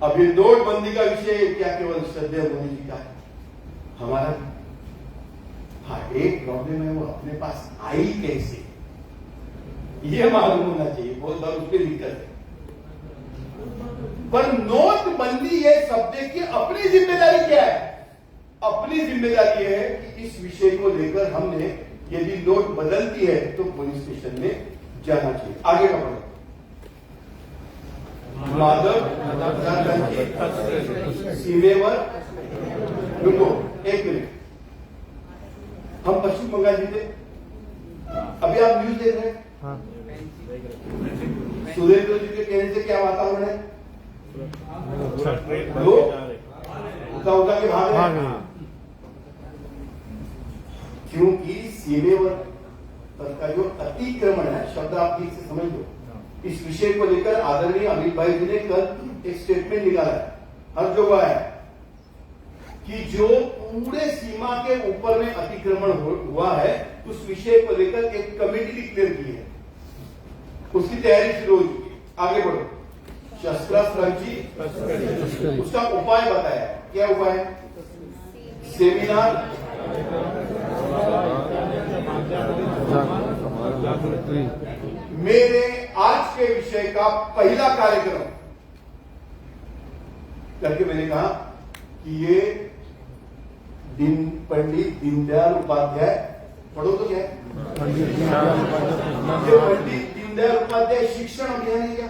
Speaker 1: अब ये नोटबंदी का विषय क्या केवल श्रद्धेय मोदी जी का है, हमारा? हाँ, एक प्रॉब्लम है, वो अपने पास आई कैसे, ये मालूम होना चाहिए। बहुत बार उसकी दिक्कत है। पर नोटबंदी ये शब्द की अपनी जिम्मेदारी क्या है? अपनी जिम्मेदारी है कि इस विषय को लेकर हमने, यदि नोट बदलती है तो पुलिस स्टेशन में जाना चाहिए। आगे का बढ़ो। माधव सीमेवर, रुको एक मिनट, हम पश्चिम बंगाल जीते। अभी आप न्यूज देख रहे हैं, सुरेंद्र जी के कहने से क्या वातावरण है? लोग उठा के भाग रहे हैं, क्योंकि सीमेवर का जो अतिक्रमण है, शब्द आप ठीक से समझ लो। इस विषय को लेकर आदरणीय अमित भाई जी ने कल एक स्टेटमेंट निकाला है, हर जगह है, कि जो पूरे सीमा के ऊपर में अतिक्रमण हुआ है, उस विषय को लेकर एक कमेटी डिक्लेयर की है, उसकी तैयारी शुरू हो चुकी है। आगे बढ़ो। शस्त्रास्त्रांची उसका उपाय बताया। क्या उपाय? सेमिनार, मेरे आज के विषय का पहला कार्यक्रम करके मैंने कहा कि ये पंडित दीनदयाल उपाध्याय, पढ़ो तो क्या है, ये पंडित दीनदयाल उपाध्याय शिक्षण अभियान है क्या?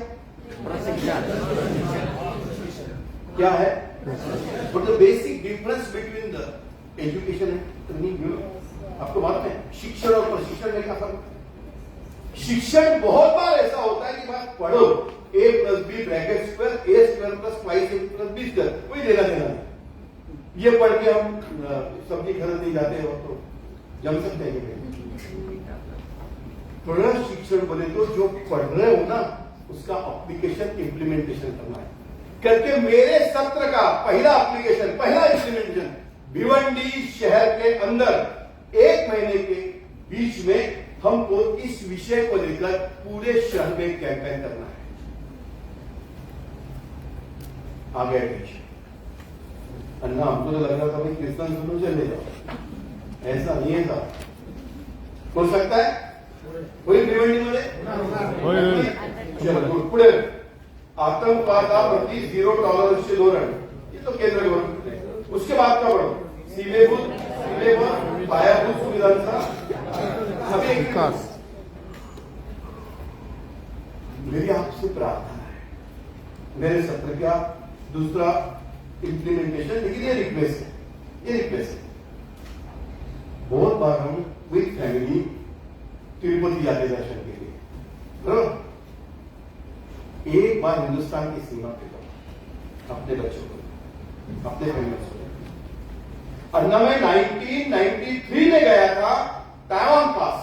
Speaker 1: क्या है? But the basic difference between the education and training, आपको मालूम है शिक्षण और प्रशिक्षण में क्या फर्क? शिक्षण बहुत बार ऐसा होता है कि बात पढ़ो, a + b bracket square a square + 5a + b square, कोई लेना देना नहीं। ये पढ़ के हम सब्जी खरीद नहीं जाते और तो जम सकते हैं। थोड़ा शिक्षण बोले तो जो पढ़ रहे हो ना, उसका एप्लीकेशन इंप्लीमेंटेशन करना है। करके मेरे सत्र का पहला एप्लीकेशन, पहला इंप्लीमेंटेशन भिवंडी शहर के अंदर 1 महीने के बीच में हमको इस विषय को लेकर पूरे शहर में कैंपेन करना है। आ गया टीचर अन्ना, हमको तो लग रहा था भाई कीर्तन सुनो चले जाओ, ऐसा नहीं है साहब। हो सकता है कोई भिवंडी मध्ये चलो पुढे आतंकवादाप्रती 0 टॉलरन्सचे धोरण, ये तो केंद्र गवर्नमेंट। उसके बाद का बढ़ो, सीमेवर पायाभूत सुविधांचा विकास। मेरी आपसे प्रार्थना है, मेरे सत्र का दूसरा इंप्लीमेंटेशन, लेकिन ये रिक्वेस्ट है, ये रिक्वेस्ट है। बहुत बार हम विद फैमिली तिरुपति जाते दर्शन के लिए, बराबर? एक बार हिंदुस्तान की सीमा पे जाओ अपने बच्चों को, अपने फैमिली को। अन्ना में 1993 में गया था ताइवान पास,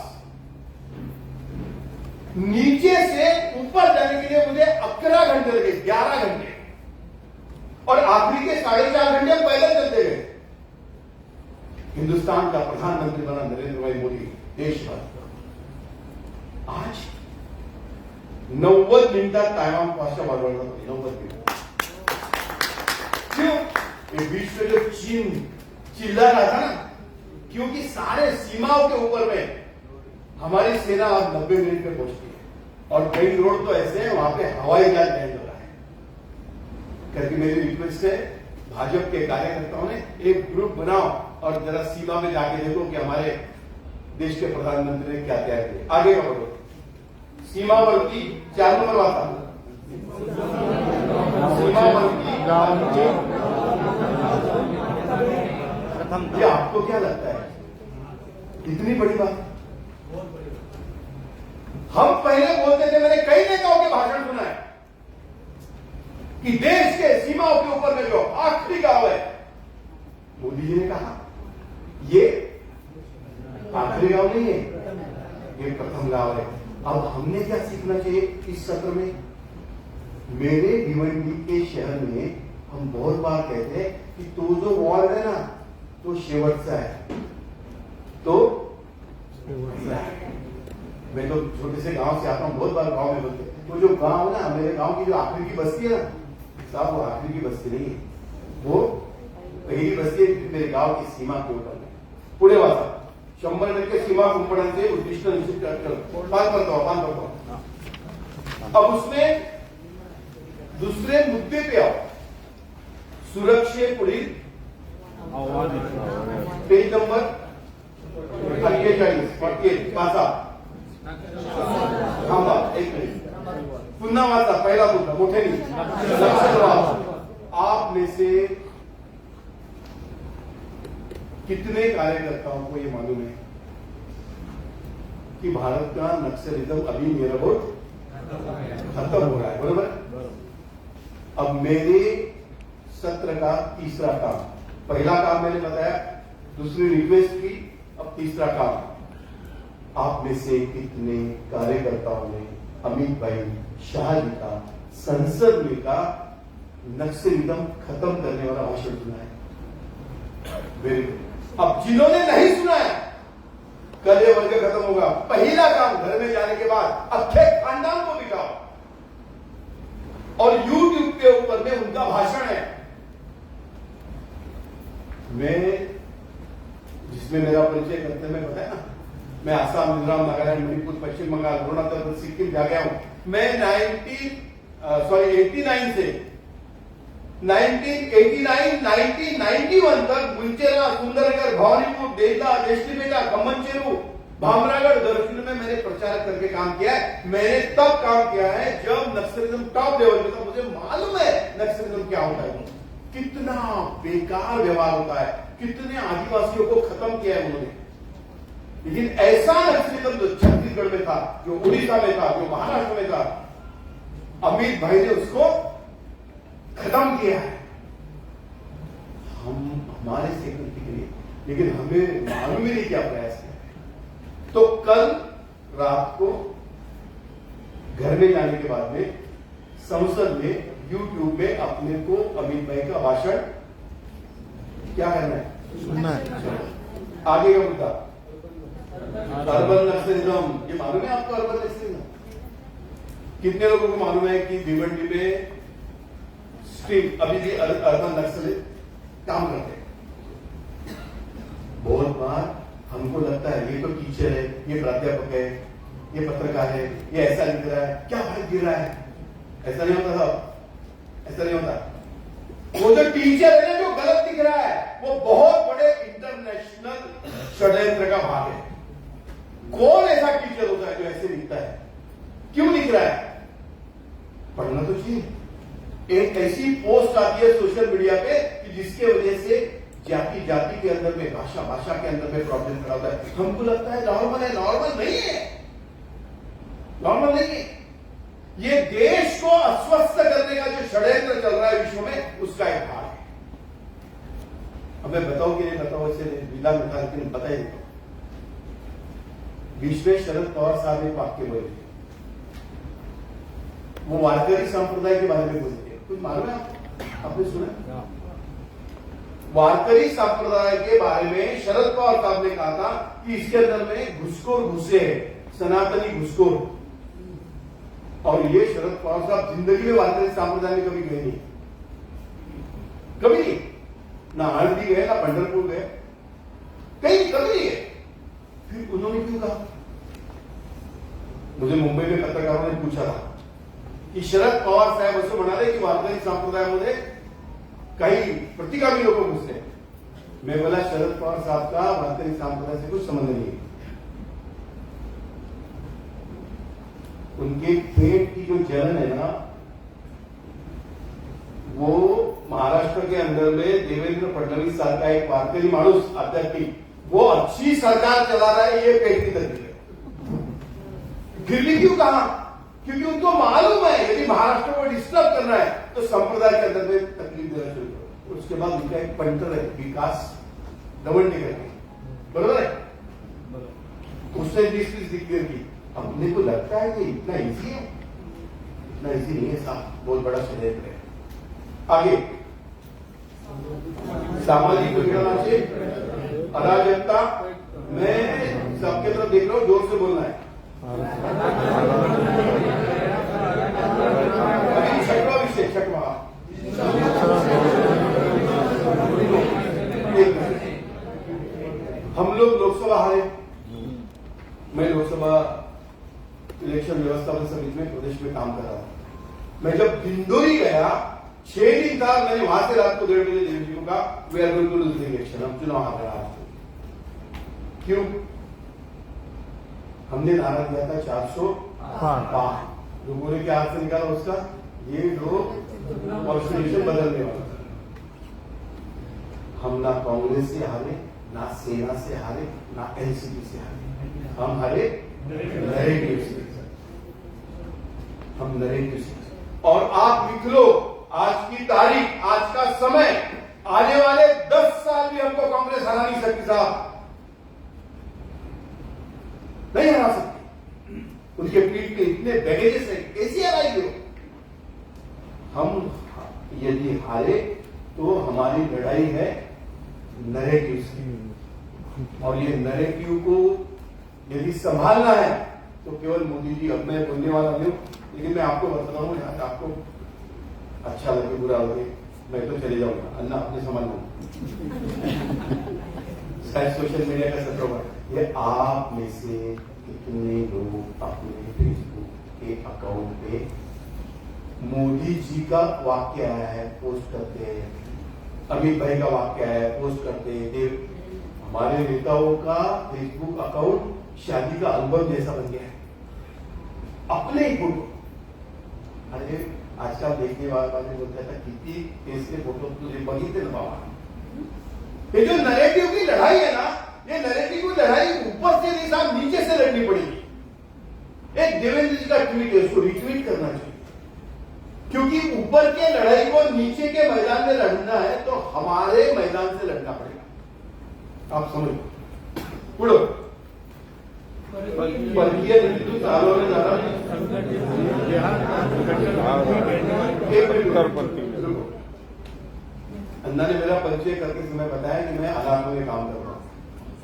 Speaker 1: नीचे से ऊपर जाने के लिए मुझे 11 घंटे लगे, 11 घंटे, और आखिरी के 4.5 घंटे पैदल चलते गए। हिंदुस्तान का प्रधानमंत्री बना नरेंद्र भाई मोदी, देशभर आज 90 मिनिटात टाइमापासून वाढवलं जातं, 90 मिनिट। क्यों? ये बीच में जो चीन चिल्ला रहा था ना, क्योंकि सारे सीमाओं के ऊपर में हमारी सेना अब 90 मिनट में पहुंचती है, और कई रोड तो ऐसे हैं वहां पे हवाई जहाज लैंड हो रहा है करके मेरी रिक्वेस्ट है, भाजपा के कार्यकर्ताओं ने एक ग्रुप बनाओ और जरा सीमा में जाके देखो कि हमारे देश के प्रधानमंत्री ने क्या क्या किया। आगे का बढ़ो, सीमावर्ती 4 नंबर आता, सीमावर्ती ये आपको क्या लगता है इतनी बड़ी बात? हम पहले बोलते थे, मैंने कई नेताओं के भाषण सुना है कि देश के सीमाओं के ऊपर में जो आखिरी गांव है, मोदी जी ने कहा ये आखिरी गांव नहीं है, ये प्रथम गांव है। अब हमने क्या सीखना चाहिए इस सत्र में? मेरे भिवंडी के शहर में हम बहुत बार कहते हैं कि तो जो वॉर्ड है ना तो शेवटचा है, तो मैं तो छोटे से गांव से आता हूं, बहुत बार गांव में बोलते वो जो गांव है ना, मेरे गांव की जो आखिरी की बस्ती है ना साहब, वो आखिरी की बस्ती नहीं है, वो पहली बस्ती है मेरे गांव की सीमा के ऊपर में। पुढे वाचा 100% सीमा कुंपणांचे उद्दिष्ट निश्चित करतो, पान करतो। अब उसमें दूसरे मुद्दे पे आओ, सुरक्षेपुढील पेज नंबर 48 वाचा, थांबा एक मिनिट, पुन्हा वाचा पहिला मुद्दा मोठ्याने लक्षात ठेवा। आप में से कितने कार्यकर्ताओं को ये मालूम है कि भारत का नक्सलिज्म अभी निरवध खत्म हो रहा है, बरोबर? अब मेरे सत्र का तीसरा काम, पहला काम मैंने बताया, दूसरी रिक्वेस्ट की, अब तीसरा काम। आप में से कितने कार्यकर्ताओं ने अमित भाई शाह जी का संसद में का नक्सलिज्म खत्म करने वाला भाषण सुना है? Very good. अब जिन्होंने नहीं सुना है, कल ये वर्ग खत्म होगा, पहला काम घर में जाने के बाद अक्षय खानदान को दिखाओ, और यूट्यूब के ऊपर में उनका भाषण है। मैं जिसमें मेरा परिचय करते मैं बताया ना, मैं आसाम, मिजोरम, नागालैंड, मणिपुर, पश्चिम बंगाल, अरुणाचल, सिक्किम जा गया हूं। मैं 89 से 1989, 1991 तक मुंचेरा, सुंदरगढ़, भवानीपुर, देवला, देशलीपेटा, खम्मनचेरू, भामरागढ़, दर्शन में मैंने प्रचार करके काम किया है। मैंने तब काम किया है जब नक्सलिज्म टॉप लेवल पे था। मुझे मालूम है नक्सलिज्म क्या होता है, कितना बेकार व्यवहार होता है, कितने आदिवासियों को खत्म किया है उन्होंने। लेकिन ऐसा नक्सलिज्म जो छत्तीसगढ़ में था, जो उड़ीसा में था, जो महाराष्ट्र में था, अमित भाई ने उसको खत्म किया है। हम हमारे सिक्योरिटी के लिए, लेकिन हमें मालूम ही नहीं क्या प्रयास किया। तो कल रात को घर में जाने के बाद में संसद में यूट्यूब में अपने को अमित भाई का भाषण क्या करना है, सुनना है। आगे का मुद्दा अर्बन नक्सलिज्म, ये मालूम है आपको अर्बन नक्सलिज्म? कितने लोगों को मालूम है कि भिवंडी में स्ट्रीम अभी भी अर्बन नक्सलिस्ट काम करते हैं? बहुत बार हमको लगता है ये तो टीचर है, ये प्राध्यापक है, ये पत्रकार है, ये ऐसा लिख रहा है, क्या भाई गिर रहा है। ऐसा नहीं होता साहब, ऐसा नहीं होता। वो जो टीचर है ना जो गलत दिख रहा है, वो बहुत बड़े इंटरनेशनल षड्यंत्र का भाग है। कौन ऐसा टीचर होता है जो ऐसे लिखता है, क्यों लिख रहा है? पढ़ना तो चाहिए। एक ऐसी पोस्ट आती है सोशल मीडिया पे कि जिसके वजह से जाति जाति के अंदर में, भाषा भाषा के अंदर में प्रॉब्लम खड़ा होता है। हमको लगता है नॉर्मल है, नॉर्मल नहीं है, नॉर्मल नहीं है। ये देश को अस्वस्थ करने का जो षड्यंत्र चल रहा है विश्व में, उसका एक भाग है। अब मैं बताऊं कि नहीं बताऊं, इससे विदा में था, लेकिन बता ही नहीं। बीच में शरद पवार साहब एक वाक्य बोले, वो वारकरी संप्रदाय के बारे में बोलते हैं, कुछ मालूम है आपने सुना? वारकरी संप्रदाय के बारे में शरद पवार साहब ने कहा था कि इसके अंदर में घुसखोर घुसे हैं, सनातनी घुसखोर। और ये शरद पवार साहब जिंदगी में वारकरी संप्रदाय में कभी गए नहीं, कभी नहीं, ना आळंदी गए, ना पंढरपुर गए, कहीं कभी नहीं गए। फिर उन्होंने क्यों कहा? मुझे मुंबई में पत्रकारों ने पूछा था की शरद पवार साहेब असं म्हणाले की वारकरी संप्रदायामध्ये काही प्रतिगामी लोक घुसले। मैं बोला शरद पवार साहब का वारकरी संप्रदाय से कुछ संबंध नहीं है। उनके पेट की जो जलन है ना, वो महाराष्ट्र के अंदर में देवेंद्र फडणवीस सारखा एक वारकरी माणूस आध्यात्मिक, वो अच्छी सरकार चला रहा है, ये पेट की तकलीफ है। गिरली क्यों कहा? क्योंकि उनको मालूम है यदि महाराष्ट्र को डिस्टर्ब करना है तो संप्रदाय के अंदर में तकलीफ देना शुरू करो। उसके बाद उनका एक पंटर है विकास दवंडी करके, बरोबर है, उसने 20-20 डिक्लेयर की। अपने को लगता है कि इतना इजी है, इतना इजी नहीं है साहब, बहुत बड़ा षड्यंत्र है। आगे सामाजिक विघटना से अराजकता, मैं सबके तरफ देख रहा हूं, जोर से बोलना है। छठवा विषय, छठवा, हम लोग लोकसभा हारे। मैं लोकसभा इलेक्शन व्यवस्थापन समिति में प्रदेश में काम कर रहा था। मैं जब दिंडोरी गया, 6 दिन था, मैंने वहां से रात को 1:30 बजे देवी जी को कहा we are going to lose the election, हम चुनाव हार रहा है। क्यों? हमने नारा दिया था 405, लोगों ने क्या हाथ से निकाला उसका, ये लोग कॉन्स्टिट्यूशन बदलने वाला। हम ना कांग्रेस से हारे, ना सेना से हारे, ना एनसीपी से हारे, हम हारे नरेटिव से। हम नरेटिव से। और आप लिख लो आज की तारीख, आज का समय, आने वाले 10 साल भी हमको कांग्रेस हरा नहीं सकती साहब, नहीं हरा सकती। उनके पीठ के इतने बैगेजेस है, कैसे हराएंगे वो? हम यदि हारे तो हमारी लड़ाई है नैरेटिव से, और ये नैरेटिव को यदि संभालना है तो केवल मोदी जी, अब मैं बोलने वाला नहीं हूं, लेकिन मैं आपको बता रहा हूं, यहां आपको अच्छा लगे बुरा लगे, मैं तो चले जाऊंगा, अल्लाह अपने संभालना। शायद सोशल मीडिया का सत्र होगा, ये आप में से कितने लोग अपने फेसबुक के अकाउंट पे मोदी जी का वाक्य आया है पोस्ट करते हैं, अमित भाई का वाक्य आया है पोस्ट करते हैं। हमारे नेताओं का फेसबुक अकाउंट शादी का एल्बम जैसा बन गया है, अपने ही फोटो। अरे आजकल देखने वाले बोलता था कितनी कैसे फोटो तुझे बघितले ना बाबा। ये जो नैरेटिव की लड़ाई है ना, ये नैरेटिव की लड़ाई ऊपर से नहीं साहब, नीचे से लड़नी पड़ेगी। एक देवेंद्र जी का ट्वीट है, उसको रिट्वीट करना चाहिए, क्योंकि ऊपर के लड़ाई को नीचे के मैदान में लड़ना है तो हमारे मैदान से लड़ना पड़ेगा। आप समझ पुढो परकीय नीति चालवलं जाणार। अन्ना ने मेरा परिचय करके समय बताया कि मैं अनाथ में काम कर रहा हूँ,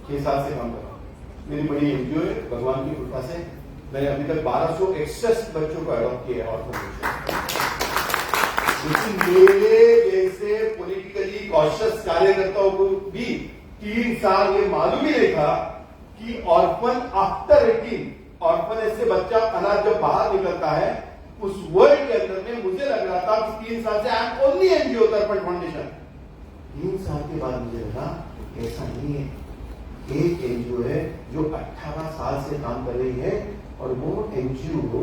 Speaker 1: 6 साल से काम कर रहा हूँ। मेरी बड़ी एनजीओ है, भगवान की कृपा से मैंने अभी तक 1261 बच्चों को अडॉप्ट किया है। लेकिन मेरे जैसे पॉलिटिकली कॉशियस कार्यकर्ताओं को भी 3 साल ये मालूम ही नहीं था कि ऑर्फन आफ्टर 18, ऑर्फन से बच्चा अनाथ जब बाहर निकलता है, उस वर्ल्ड के अंदर में मुझे लग रहा था कि 3 साल से आई एम ओनली एनजीओ तर्पण फाउंडेशन। 3 साल के बाद मुझे लगा ऐसा नहीं है, एक एनजीओ है जो 18 साल से काम कर रही है, और वो एनजीओ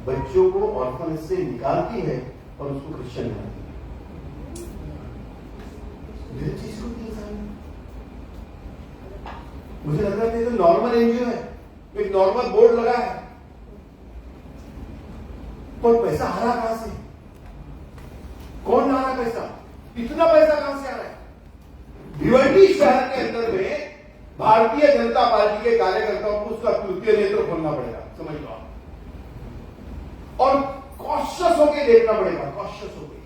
Speaker 1: बच्चों को ऑर्फन से निकालती है और उसको क्रिश्चियन बनाती है। मेरी चीज को 3 साल मुझे लग रहा था तो नॉर्मल एनजीओ है, एक नॉर्मल बोर्ड लगा है, पर पैसा आ रहा कहां से? कौन ला रहा पैसा? इतना पैसा कहां से आ रहा है? भिवंडी शहर के अंदर में भारतीय जनता पार्टी के कार्यकर्ताओं को उसका तृतीय नेत्र खोलना पड़ेगा, समझ लो आप। और कॉशियस होके देखना पड़ेगा, कॉशियस होके।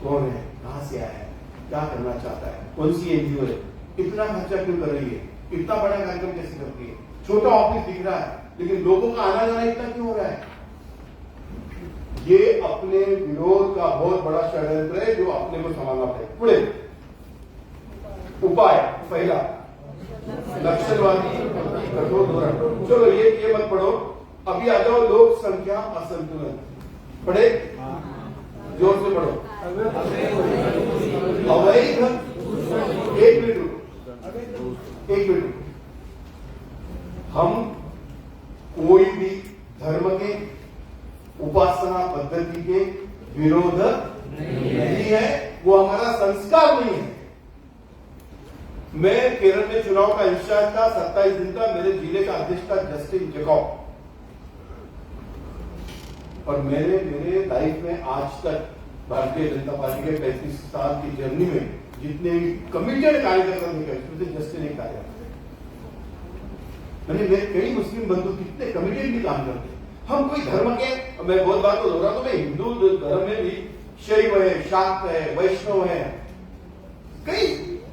Speaker 1: कौन है, कहां से आया है, क्या करना चाहता है, कौन सी एनजीओ है, इतना खर्चा क्यों कर रही है, इतना बड़ा कार्यक्रम कैसे करती है, छोटा ऑफिस दिख रहा है लेकिन लोगों का आना जाना इतना क्यों हो रहा है। ये अपने विरोध का बहुत बड़ा षड्यंत्र है जो अपने को संभालना पड़ेगा। पुणे उपाय पहला, नक्सलवादी कठोर धोरण। चलो ये मत पढ़ो, अभी आ जाओ लोक संख्या असंतुलन। पढ़े, जोर से पढ़ो। अवैध, एक मिनट रुको। हम कोई भी धर्म के उपासना पद्धति के विरोध नहीं है, वो हमारा संस्कार नहीं है। मैं केरल में चुनाव का इंचार्ज था, 27 दिन का, मेरे जिले का अध्यक्ष था जस्टिन जैकब। और मेरे लाइफ में आज तक भारतीय जनता पार्टी के 35 साल की जर्नी में जितने भी कमिटेड कार्यकर्ता थे उसमें से जस्टिन एक कार्यकर्ता। मैंने मेरे कई मुस्लिम बंधु कितने कमिटेडली काम करते हैं। हम कोई धर्म के, मैं बहुत बार तो दोहरा, तो मैं हिंदू धर्म में भी शैव है, शाक्त है, वैष्णव है, कई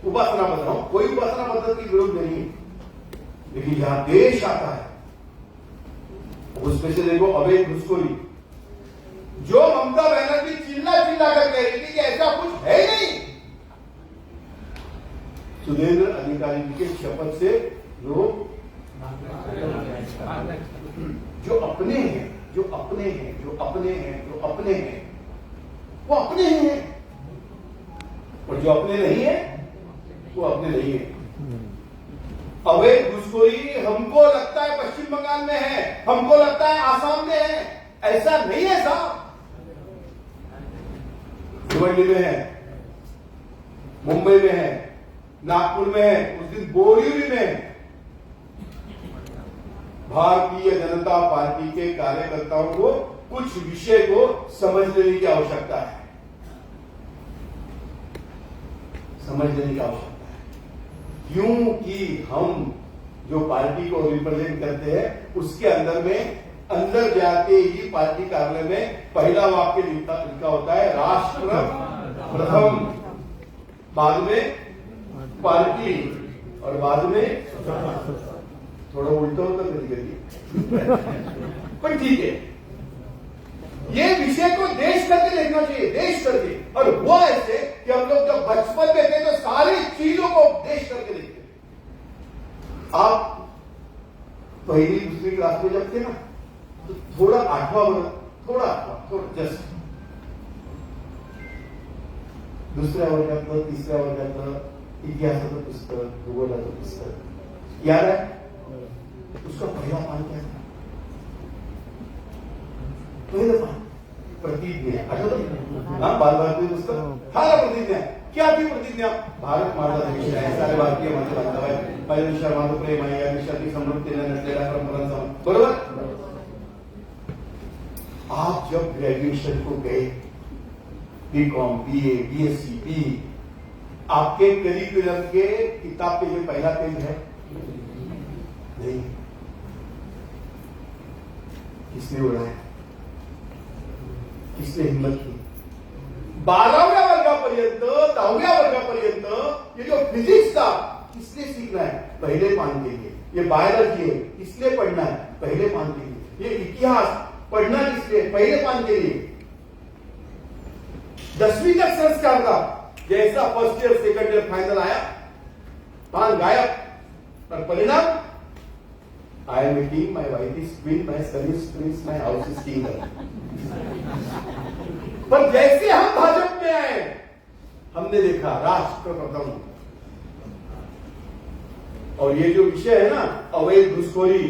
Speaker 1: उपासना बता रहा हूं, कोई उपासना पद्धति की विरोध नहीं है। लेकिन यहां देश आता है उसमें से देखो अवैध घुसखोरी, जो ममता बनर्जी चिल्ला कर कह रही थी कि ऐसा कुछ है नहीं। सुरेंद्र अधिकारी जी के शपथ से लोग जो अपने हैं वो अपने ही हैं, और जो अपने नहीं है वो अपने नहीं है। अवैध घुसखोरी हमको लगता है पश्चिम बंगाल में है, हमको लगता है आसाम में है, ऐसा नहीं है साहब। भिवंडी में है, मुंबई में है, नागपुर में है, उस दिन बोरीवली में है। भारतीय जनता पार्टी के कार्यकर्ताओं को कुछ विषय को समझ लेने की आवश्यकता है, क्योंकि हम जो पार्टी को रिप्रेजेंट करते हैं उसके अंदर जाते ही पार्टी कार्यालय में पहला वाक्य लिखा होता है राष्ट्र प्रथम, बाद में पार्टी और बाद में थोड़ा उल्टा होता कभी पर ठीक है। ये विषय को देश करके देखना चाहिए, देश करके, और वो ऐसे कि हम लोग जब बचपन में थे तो सारी चीजों को देश करके देखते थे। आप पहली दूसरी क्लास में जब थे ना तो थोड़ा जस्ट दुसऱ्या वर्गातलं, तिसऱ्या वर्गातलं इतिहासाचं पुस्तक, भूगोलाचं पुस्तक याद आहे? उसका पहला पान क्या था? पहले पान प्रतिज्ञा, हाँ, बाल भारतीय पुस्तक, हाँ, प्रतिज्ञा क्या थी? प्रतिज्ञा भारत माझा देश आहे, सारे भारतीय माझे बांधव आहे, माझ्या विषयावर माझं प्रेम आहे, या विषयाची समृद्धीने नसलेल्या परंपरांचा, बरोबर? आप जब ग्रेजुएशन को गए, बीकॉम, बीए, बीएससी, बी, आपके करिकुलम के किताब पे जो पहला पेज है नहीं, किसने उड़ाया? किसने हिम्मत की? 12व्या वर्गापर्यंत, 10व्या वर्गापर्यंत ये जो फिजिक्स था किसने सीखना है? पहले पान के लिए। ये बायोलॉजी है, किसने पढ़ना है? पहले पान के लिए। ये इतिहास पढ़ना किसने? पहले पान के लिए। 10वीं तक संस्कार था, जैसा first year, second year, final आया, पान गायब, पर परिणाम I am a king, my wife is queen, my son is prince, my house is king. पर जैसे हम भाजपा में आए हमने देखा राष्ट्र प्रथम, और ये जो विषय है ना, अवैध घुसखोरी,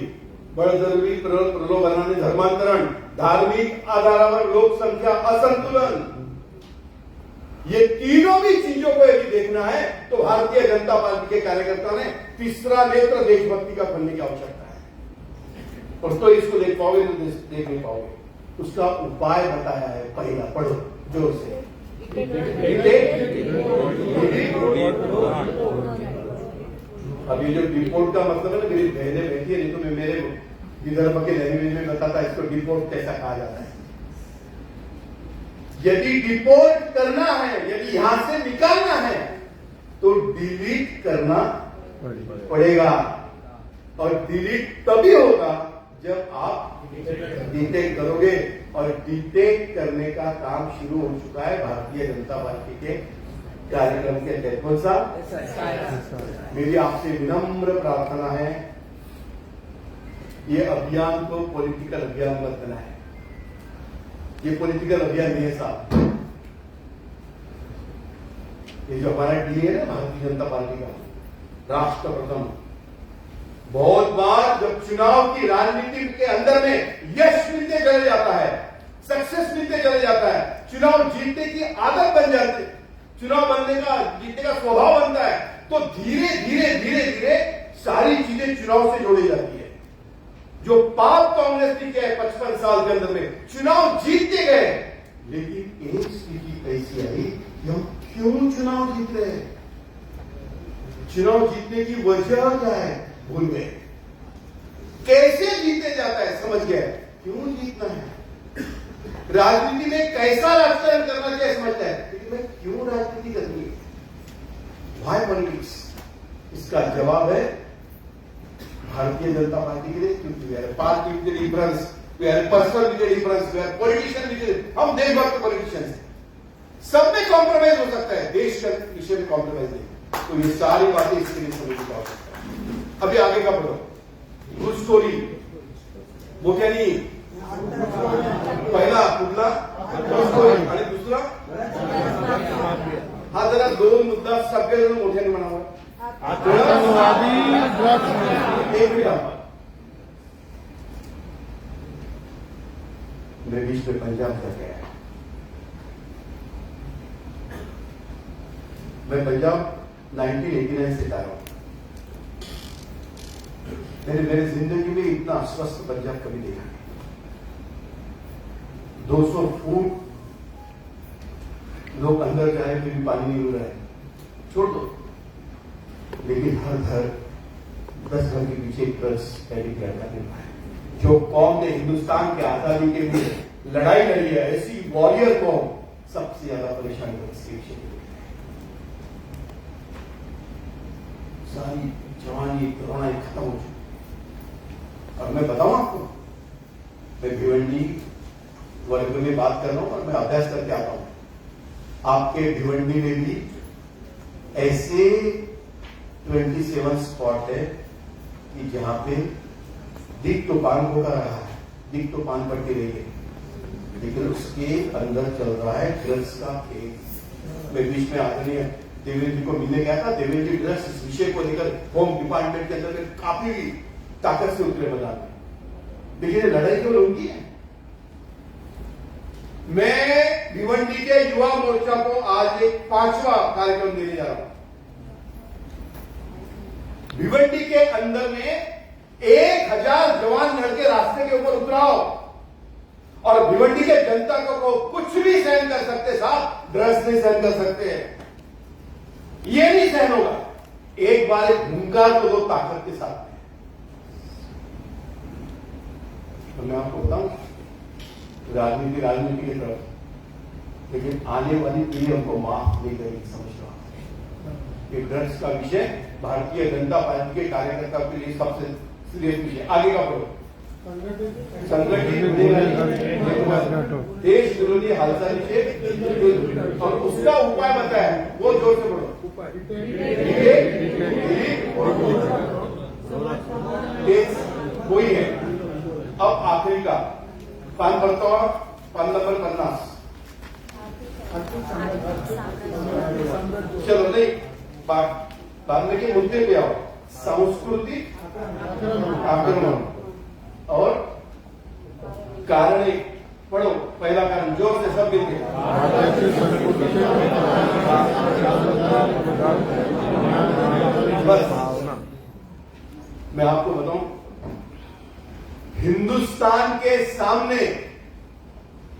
Speaker 1: बळजबरी, प्रलोभनाने धर्मांतरण, धार्मिक आधारावर लोक संख्या असंतुलन, ये तीनों भी चीजों को यदि देखना है तो भारतीय जनता पार्टी के कार्यकर्ताओं ने तीसरा नेत्र देशभक्ति का खोलने की आवश्यकता है। और तो इसको देख पाओगे तो देख नहीं पाओगे। उसका उपाय बताया है, पहला पढ़ो जोर से। अब ये जो रिपोर्ट का मतलब है ना, मेरी बहनें बैठी है, नहीं तो मैं मेरे विदर्भ के लैंग्वेज में बताता है इसको डिपोर्ट कैसा कहा जाता है। यदि डिपोर्ट करना है, यदि यहां से निकालना है तो डिलीट करना पड़ेगा, और डिलीट तभी होगा जब आप डिटेक्ट करोगे, और डिटेक्ट करने का काम शुरू हो चुका है भारतीय जनता पार्टी के कार्यक्रम के तहत। साहब, मेरी आपसे विनम्र प्रार्थना है, ये अभियान को पॉलिटिकल अभियान मत बनाए। ये पॉलिटिकल अभियान नहीं है साहब। ये जो हमारा डी है ना भारतीय जनता पार्टी का, राष्ट्र प्रथम, बहुत बार जब चुनाव की राजनीति के अंदर में यश मिलते चले जाता है, सक्सेस मिलते चले जाता है, चुनाव जीतने की आदत बन जाती है, चुनाव बनने का जीतने का स्वभाव बनता है, तो धीरे धीरे धीरे धीरे सारी चीजें चुनाव से जोड़ी जाती है। जो पाप कांग्रेस ने किया है 55 साल के अंदर में, चुनाव जीतते गए, लेकिन एक स्थिति ऐसी आई कि हम क्यों चुनाव जीत रहे हैं, चुनाव जीतने की वजह क्या है भूल गए, कैसे जीते जाता है समझ गए, क्यों जीतना है, राजनीति में कैसा राजकारण करना चाहिए समझता है, लेकिन मैं क्यों राजनीति करनी है, व्हाई पॉलिटिक्स, इसका जवाब है भारतीय जनता पार्टी के लिए, क्योंकि we are party with difference, we are personal with difference, we are politician with, हम देशभक्त पॉलिटिशियन, सब में कॉम्प्रोमाइज हो सकता है, देश के विषय में कॉम्प्रोमाइज नहीं। तो ये सारी बातें इसके लिए समझ की आवश्यकता है। अभी आगे का पढ़ो, गुड स्टोरी मोठ्यानी, पहिला कुठला गुड स्टोरी आणि दुसरा, हा जरा दोन मुद्दा सगळेजण मोठ्याने म्हणावा। एक मिनट, मैं बीच में पंजाब तक गया, मैं पंजाब 1989 से आया हूं। मेरे जिंदगी में इतना अस्वस्थ पंजाब कभी देखा नहीं। 200 फुट लोग अंदर जाए फिर भी पानी नहीं मिल रहा है, छोड़ दो, लेकिन हर घर 10 घर के पीछे ट्रक्स पैडी करता है। जो कौम ने हिंदुस्तान के आजादी के लिए लड़ाई लड़ी है, ऐसी वॉरियर कौम सबसे ज्यादा परेशान है इसके विषय में। सारी जवानी कोरोना खत्म हो चुकी। और मैं बताऊं आपको, मैं भिवंडी वर्ग में बात कर रहा हूं और मैं अभ्यास करके आता हूं। आपके भिवंडी में भी ऐसे 27 स्पॉट है कि जहां पे दिक तूफान होता रहा है, दिक तूफान पड़ती रही है, लेकिन उसके अंदर चल रहा है ड्रग्स का केस। मैं बीच में आदरणीय देवेंद्र जी को मिलने गया था। देवेंद्र जी ड्रग्स इस विषय को लेकर होम डिपार्टमेंट के अंदर में काफी ताकत से उतरे मैदान में, लेकिन लड़ाई केवल उनकी है। मैं भिवंडी के युवा मोर्चा को आज एक 5वां कार्यक्रम देने जा रहा हूं। भिवंडी के अंदर में 1000 जवान लड़ के रास्ते के ऊपर उतराओ और भिवंडी के जनता को कुछ भी सहन कर सकते साहब, ड्रग्स नहीं सहन कर सकते हैं, ये नहीं सहन होगा। एक बार एक हुंकार को दो ताकत के साथ। तो मैं आपको बताऊं, राजनीति की तरफ, लेकिन आने वाली पीढ़ी हमको माफ नहीं करेगी, समझ लो। ये ड्रग्स का विषय भारतीय जनता पार्टी के कार्यकर्ता के लिए सबसे सीरियस विषय। आगे का पढ़ो, संगठित देश विरोधी हालचाली से और उसका उपाय बताया, वो जोर से पढ़ो। कोई है। अब आखिरी का पान भरता हुआ, पान नंबर 50। चलो नहीं, बाद में के मुद्दे पे आओ। सांस्कृतिक आक्रमण और कारण पढ़ो। पहला कारण जोर से सब मिलते, बस मैं आपको बताऊं, हिंदुस्तान के सामने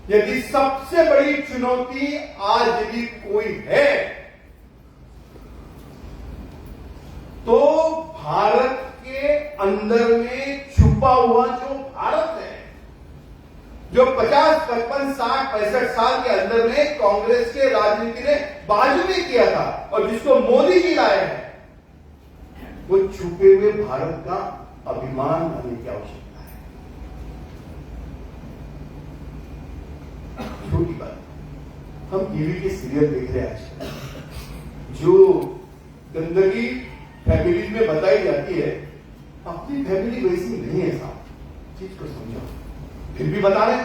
Speaker 1: यदि सबसे बड़ी चुनौती आज यदि कोई है तो भारत के अंदर में छुपा हुआ जो भारत है जो 50, 55, 60, 65 साल के अंदर में कांग्रेस के राजनीति ने बाजू में किया था और जिसको मोदी जी लाए हैं, वो छुपे हुए भारत का अभिमान लाने की आवश्यकता है। छोटी बात, हम टीवी के सीरियल देख रहे हैं आजकल, जो गंदगी फैमिली में बताई जाती है, अपनी फैमिली वैसी नहीं है साहब, चीज को समझो। फिर भी बता रहे,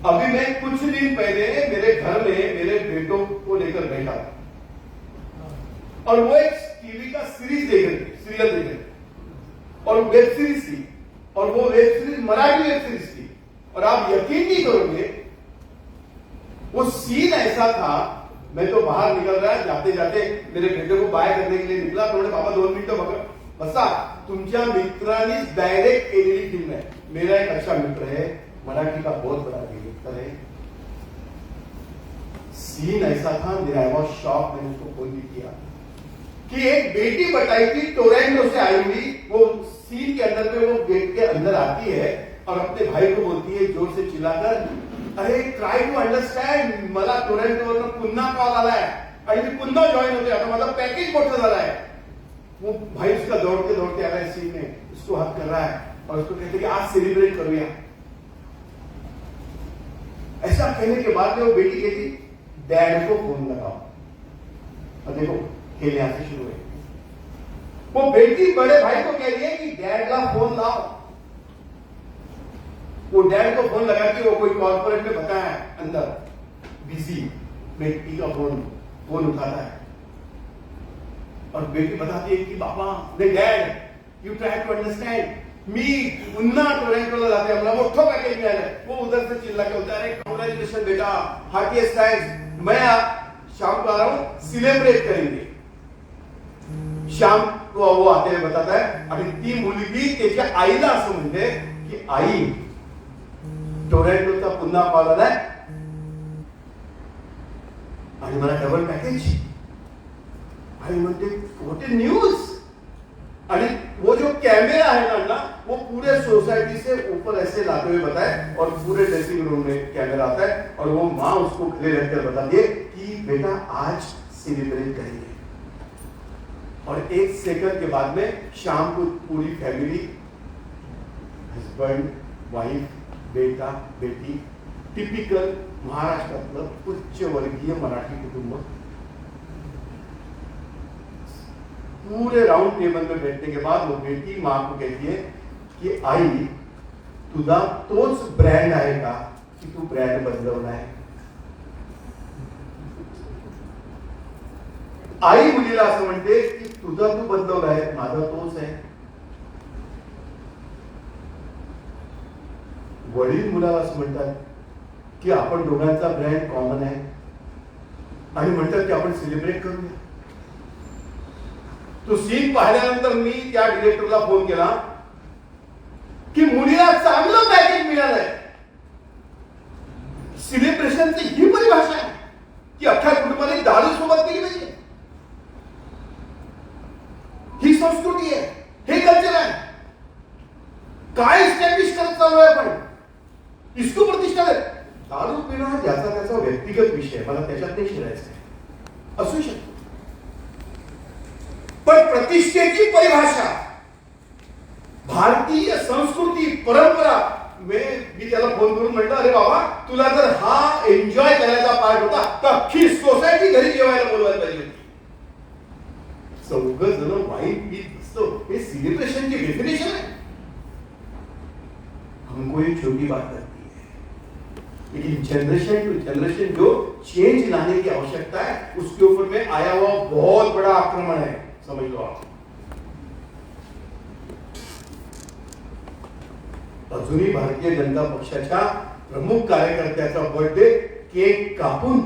Speaker 1: अभी मैं कुछ दिन पहले मेरे घर में मेरे बेटों को लेकर बैठा था और वो एक टीवी का सीरीज देख रहे, सीरियल देख रहे और वेब सीरीज थी, और वो web series Marathi web series थी। और आप यकीन नहीं करोगे, वो सीन ऐसा था, मैं तो बाहर निकल रहा, जाते जाते मेरे बेटे को बाय करने के लिए निकला, तो बोले पापा 2 मिनिटं बसा, तुमच्या मित्रांनी डायरेक्ट केलेली फिल्म है। मेरा एक अच्छा मित्र है, मराठी का बहुत बड़ा डायरेक्टर है। सीन ऐसा था, मेरा आई वॉज शॉक, मैंने उसको फोन भी किया कि एक बेटी बताई थी टोरेंटो से आई हुई, वो सीन के अंदर में वो गेट के अंदर आती है और अपने भाई को बोलती है जोर से चिल्लाकर, अरे ट्राय टू अंडरस्टँड, मला टोरेंटोवरून पुन्हा कॉल आलाय आणि मी पुन्हा जॉईन होते, आता माझा पॅकेज मोठं झालं आहे। वो भाई उसका दौड़ते दौड़ते आ रहा है सीन में, उसको हाथ कर रहा है और उसको कहते कि आज सेलिब्रेट करूया। ऐसा कहने के बाद में वो बेटी कहती डैड को फोन लगाओ, और देखो खेल यहां से शुरू है। वो बेटी बड़े भाई को कह रही है कि डैड का फोन लाओ। वो डैड को फोन लगा के वो कोई कॉर्पोरेट में बताया अंदर बिजी, बेटी का फोन उठाता है और बेटी बताती है कि बाबा dad you try to understand, मी पुन्हा टोरेंटोला जाते, मला मोठं पॅकेज मिळालं। वो उधर से चिल्ला के बोलता है, अरे कांग्रेचुलेशन बेटा, हार्टिएस्ट थैंक्स, मैं शाम को आ रहा हूं, सेलिब्रेट करेंगे। शाम को वो आते हुए बताता है आणि ती मुलगी त्याच्या आईला असं म्हणते की आई टोरेंटोचा पुन्हा कॉल आलाय आणि मला डबल पॅकेज। आणि म्हणते व्हाट ए न्यूज। आणि वो जो कैमरा है ना, वो पूरे सोसाइटी से ऊपर ऐसे लाते हुए बताए और पूरे ड्रेसिंग रूम में कैमरा आता है और वो माँ उसको खड़े रहकर बताती है कि बेटा आज सेलिब्रेट करेंगे। और 1 सेकंड के बाद में शाम को पूरी फैमिली, हस्बैंड, वाइफ, बेटा, बेटी, टिपिकल महाराष्ट्रातलं उच्च वर्गीय मराठी कुटुंब पूरे राउंड टेबल में बैठने के बाद वो बेटी मां को कहती है कि आई तुझा तोच ब्रँड आहे का की तू ब्रँड बदलवलाय। आई मुलीला असं म्हणते की तुझा तू बदलवलाय, माझा तोच आहे। वडील मुलाला असं म्हणतात की आपण दोघांचा ब्रँड कॉमन आहे आणि म्हणतात की आपण सेलिब्रेट करूया। तो सीन पाहिल्यानंतर मी त्या डिरेक्टरला फोन केला की मुलीला चांगलं पॅकेज मिळालंय। सेलिब्रेशनची ही परिभाषा आहे की अख्ख्या कुटुंबाने दारू सोबत केली पाहिजे, ही संस्कृती आहे, हे कल्चर आहे। काय इस्टॅब्लिश करत चालू आहे आपण, इसको प्रतिष्ठा आहे। दारू पिणं हा ज्याचा त्याचा व्यक्तिगत विषय, मला त्याच्यात नाही शिरायचं, असू शकतो, पण प्रतिष्ठेची परिभाषा, भारतीय संस्कृती परंपरा, मी त्याला फोन करून म्हटलं अरे बाबा तुला जर हा एन्जॉय करायचा पार्ट होता तर अख्खी सोसायटी घरी जेवायला बोलवायला पाहिजे होती। चौघ जण वाईन पीत बसतो, हे सेलिब्रेशन की डेफिनेशन है। हमको ये छोटी बात लगती है, लेकिन जनरेशन टू जनरेशन जो चेंज लाने की आवश्यकता है, उसके ऊपर में आया हुआ बहुत बड़ा आक्रमण है, समझ लो आप। अजूनही भारतीय जनता पक्षाच्या प्रमुख कार्यकर्त्याचा बर्थडे केक कापून,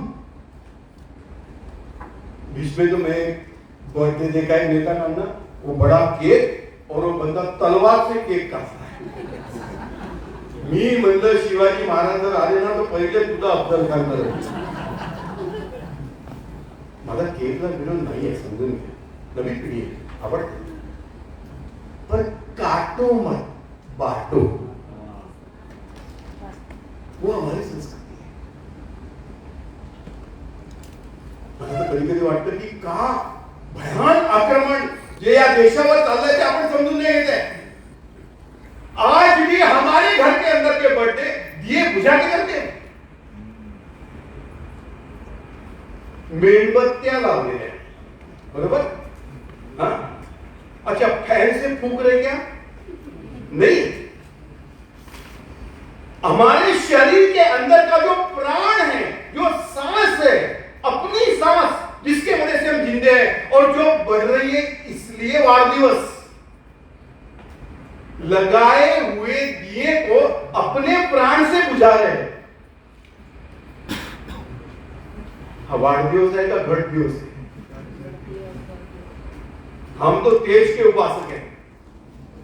Speaker 1: बीच में तो मैं बर्थडे देखा है नेता का ना, वो बड़ा केक और वो बंदा तलवार से केक काटता है। मी म्हणलं शिवाजी महाराज जर आले ना तो पहिले तुझा अफजल खान करत। मला केकला विरोध नाहीये, समजून घ्या, नवी पिढी आहे, आवडते, पण चाटो मत, बांटो। वो हमारी संस्कृती आहे। मला तर कधी कधी वाटतं की का भयान आक्रमण जे या देशावर चाललंय ते आपण समजून नाही घेत आहे। आज भी हमारे घर के अंदर के बर्थडे दिए बुझा के करते हैं, मेणबत्तियां लावलेल्या हैं, बरोबर? हाँ? अच्छा, फैन से फूक रहे क्या? नहीं। हमारे शरीर के अंदर का जो प्राण है, जो सांस है, अपनी सांस जिसके वजह से हम जिंदे हैं और जो बढ़ रही है, इसलिए वार दिवस लगाए हुए दिए को अपने प्राण से बुझा रहे हैं। वार दिवस है का घट दिवस है? हम तो तेज के उपासक हैं,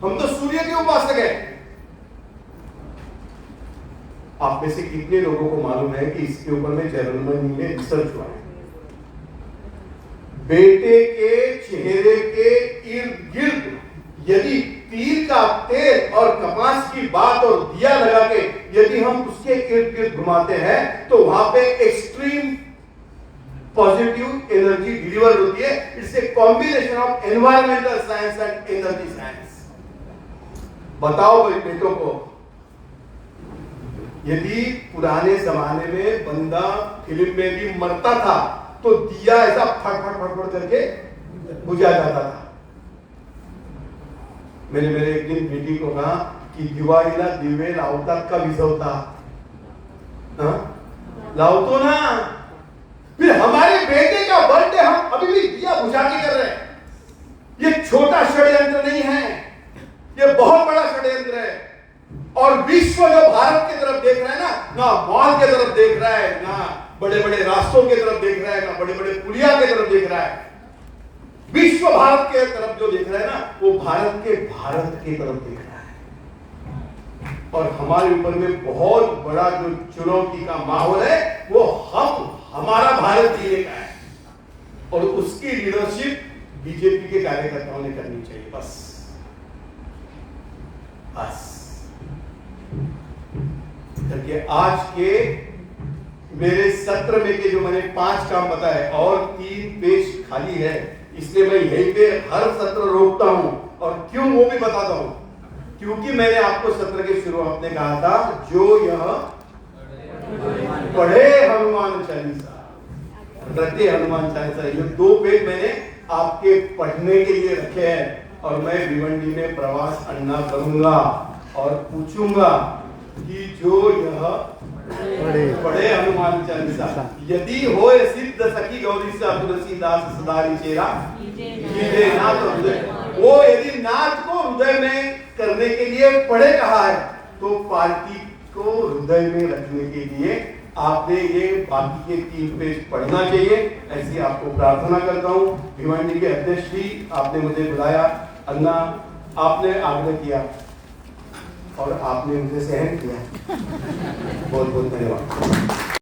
Speaker 1: हम तो सूर्य के उपासक हैं। आप में से कितने लोगों को मालूम है कि इसके ऊपर में जर्मनी में रिसर्च हुआ है? बेटे के चेहरे के इर्द गिर्द यदि तिल का तेल और कपास की बात और दिया लगा के यदि हम उसके इर्द गिर्द घुमाते हैं तो वहां पे एक्सट्रीम पॉजिटिव एनर्जी डिलीवर होती है। It's a combination of environmental science and energy science. बताओ भाई बेटों को, यदि पुराने जमाने में बंदा फिल्म में भी मरता था तो दिया ऐसा फट फट फट फट करके बुझा जाता था। मैंने मेरे एक दिन बेटी को कहा कि दिवाळीला दिवे लावतात का विझवता? लावतो ना। फिर हमारे बेटे का बर्थडे हम अभी भी दिया बुझा के कर रहे हैं। ये छोटा षड्यंत्र नहीं है, ये बहुत बड़ा षड्यंत्र है। और विश्व जो भारत की तरफ देख रहा है ना मॉल की तरफ देख रहा है, ना बड़े बड़े रास्तों की तरफ देख रहा है, ना बड़े बड़े पुलिया की तरफ देख रहा है। विश्व भारत के तरफ जो देख रहा है ना, वो भारत के तरफ देख रहा है। और हमारे ऊपर में बहुत बड़ा जो चुनौती का माहौल है वो हमारा भारत जीने का है और उसकी लीडरशिप बीजेपी के कार्यकर्ताओं ने करनी चाहिए। बस देखिए, आज के मेरे सत्र में के जो मैंने 5 काम बताए और 3 पेज खाली है, इसलिए मैं यहीं पे हर सत्र रोकता हूं और क्यों वो भी बताता हूं। क्योंकि मैंने आपको सत्र के शुरुआत में कहा था जो यह पढ़े हनुमान चालीसा, रटे हनुमान चालीसा, ये 2 पेज मैंने आपके पढ़ने के लिए रखे हैं। और मैं भिवंडी में प्रवास अन्ना करूंगा और पूछूंगा कि जो यह पढ़े हनुमान चालीसा यदि हो सिद्ध सखी गौरी सा तुलसीदास सदारी चेरा कीजे नाथ हृदय, वो यदि नाथ को हृदय में करने के लिए पढ़े कहा है तो पार्टी को हृदय में रखने के लिए आपने ये बाकी के 3 पेज पढ़ना चाहिए, ऐसी आपको प्रार्थना करता हूँ। भिवंडी के अध्यक्ष जी, आपने मुझे बुलाया, अन्ना आपने आग्रह किया और आपने मुझे सहन किया, बहुत बहुत धन्यवाद।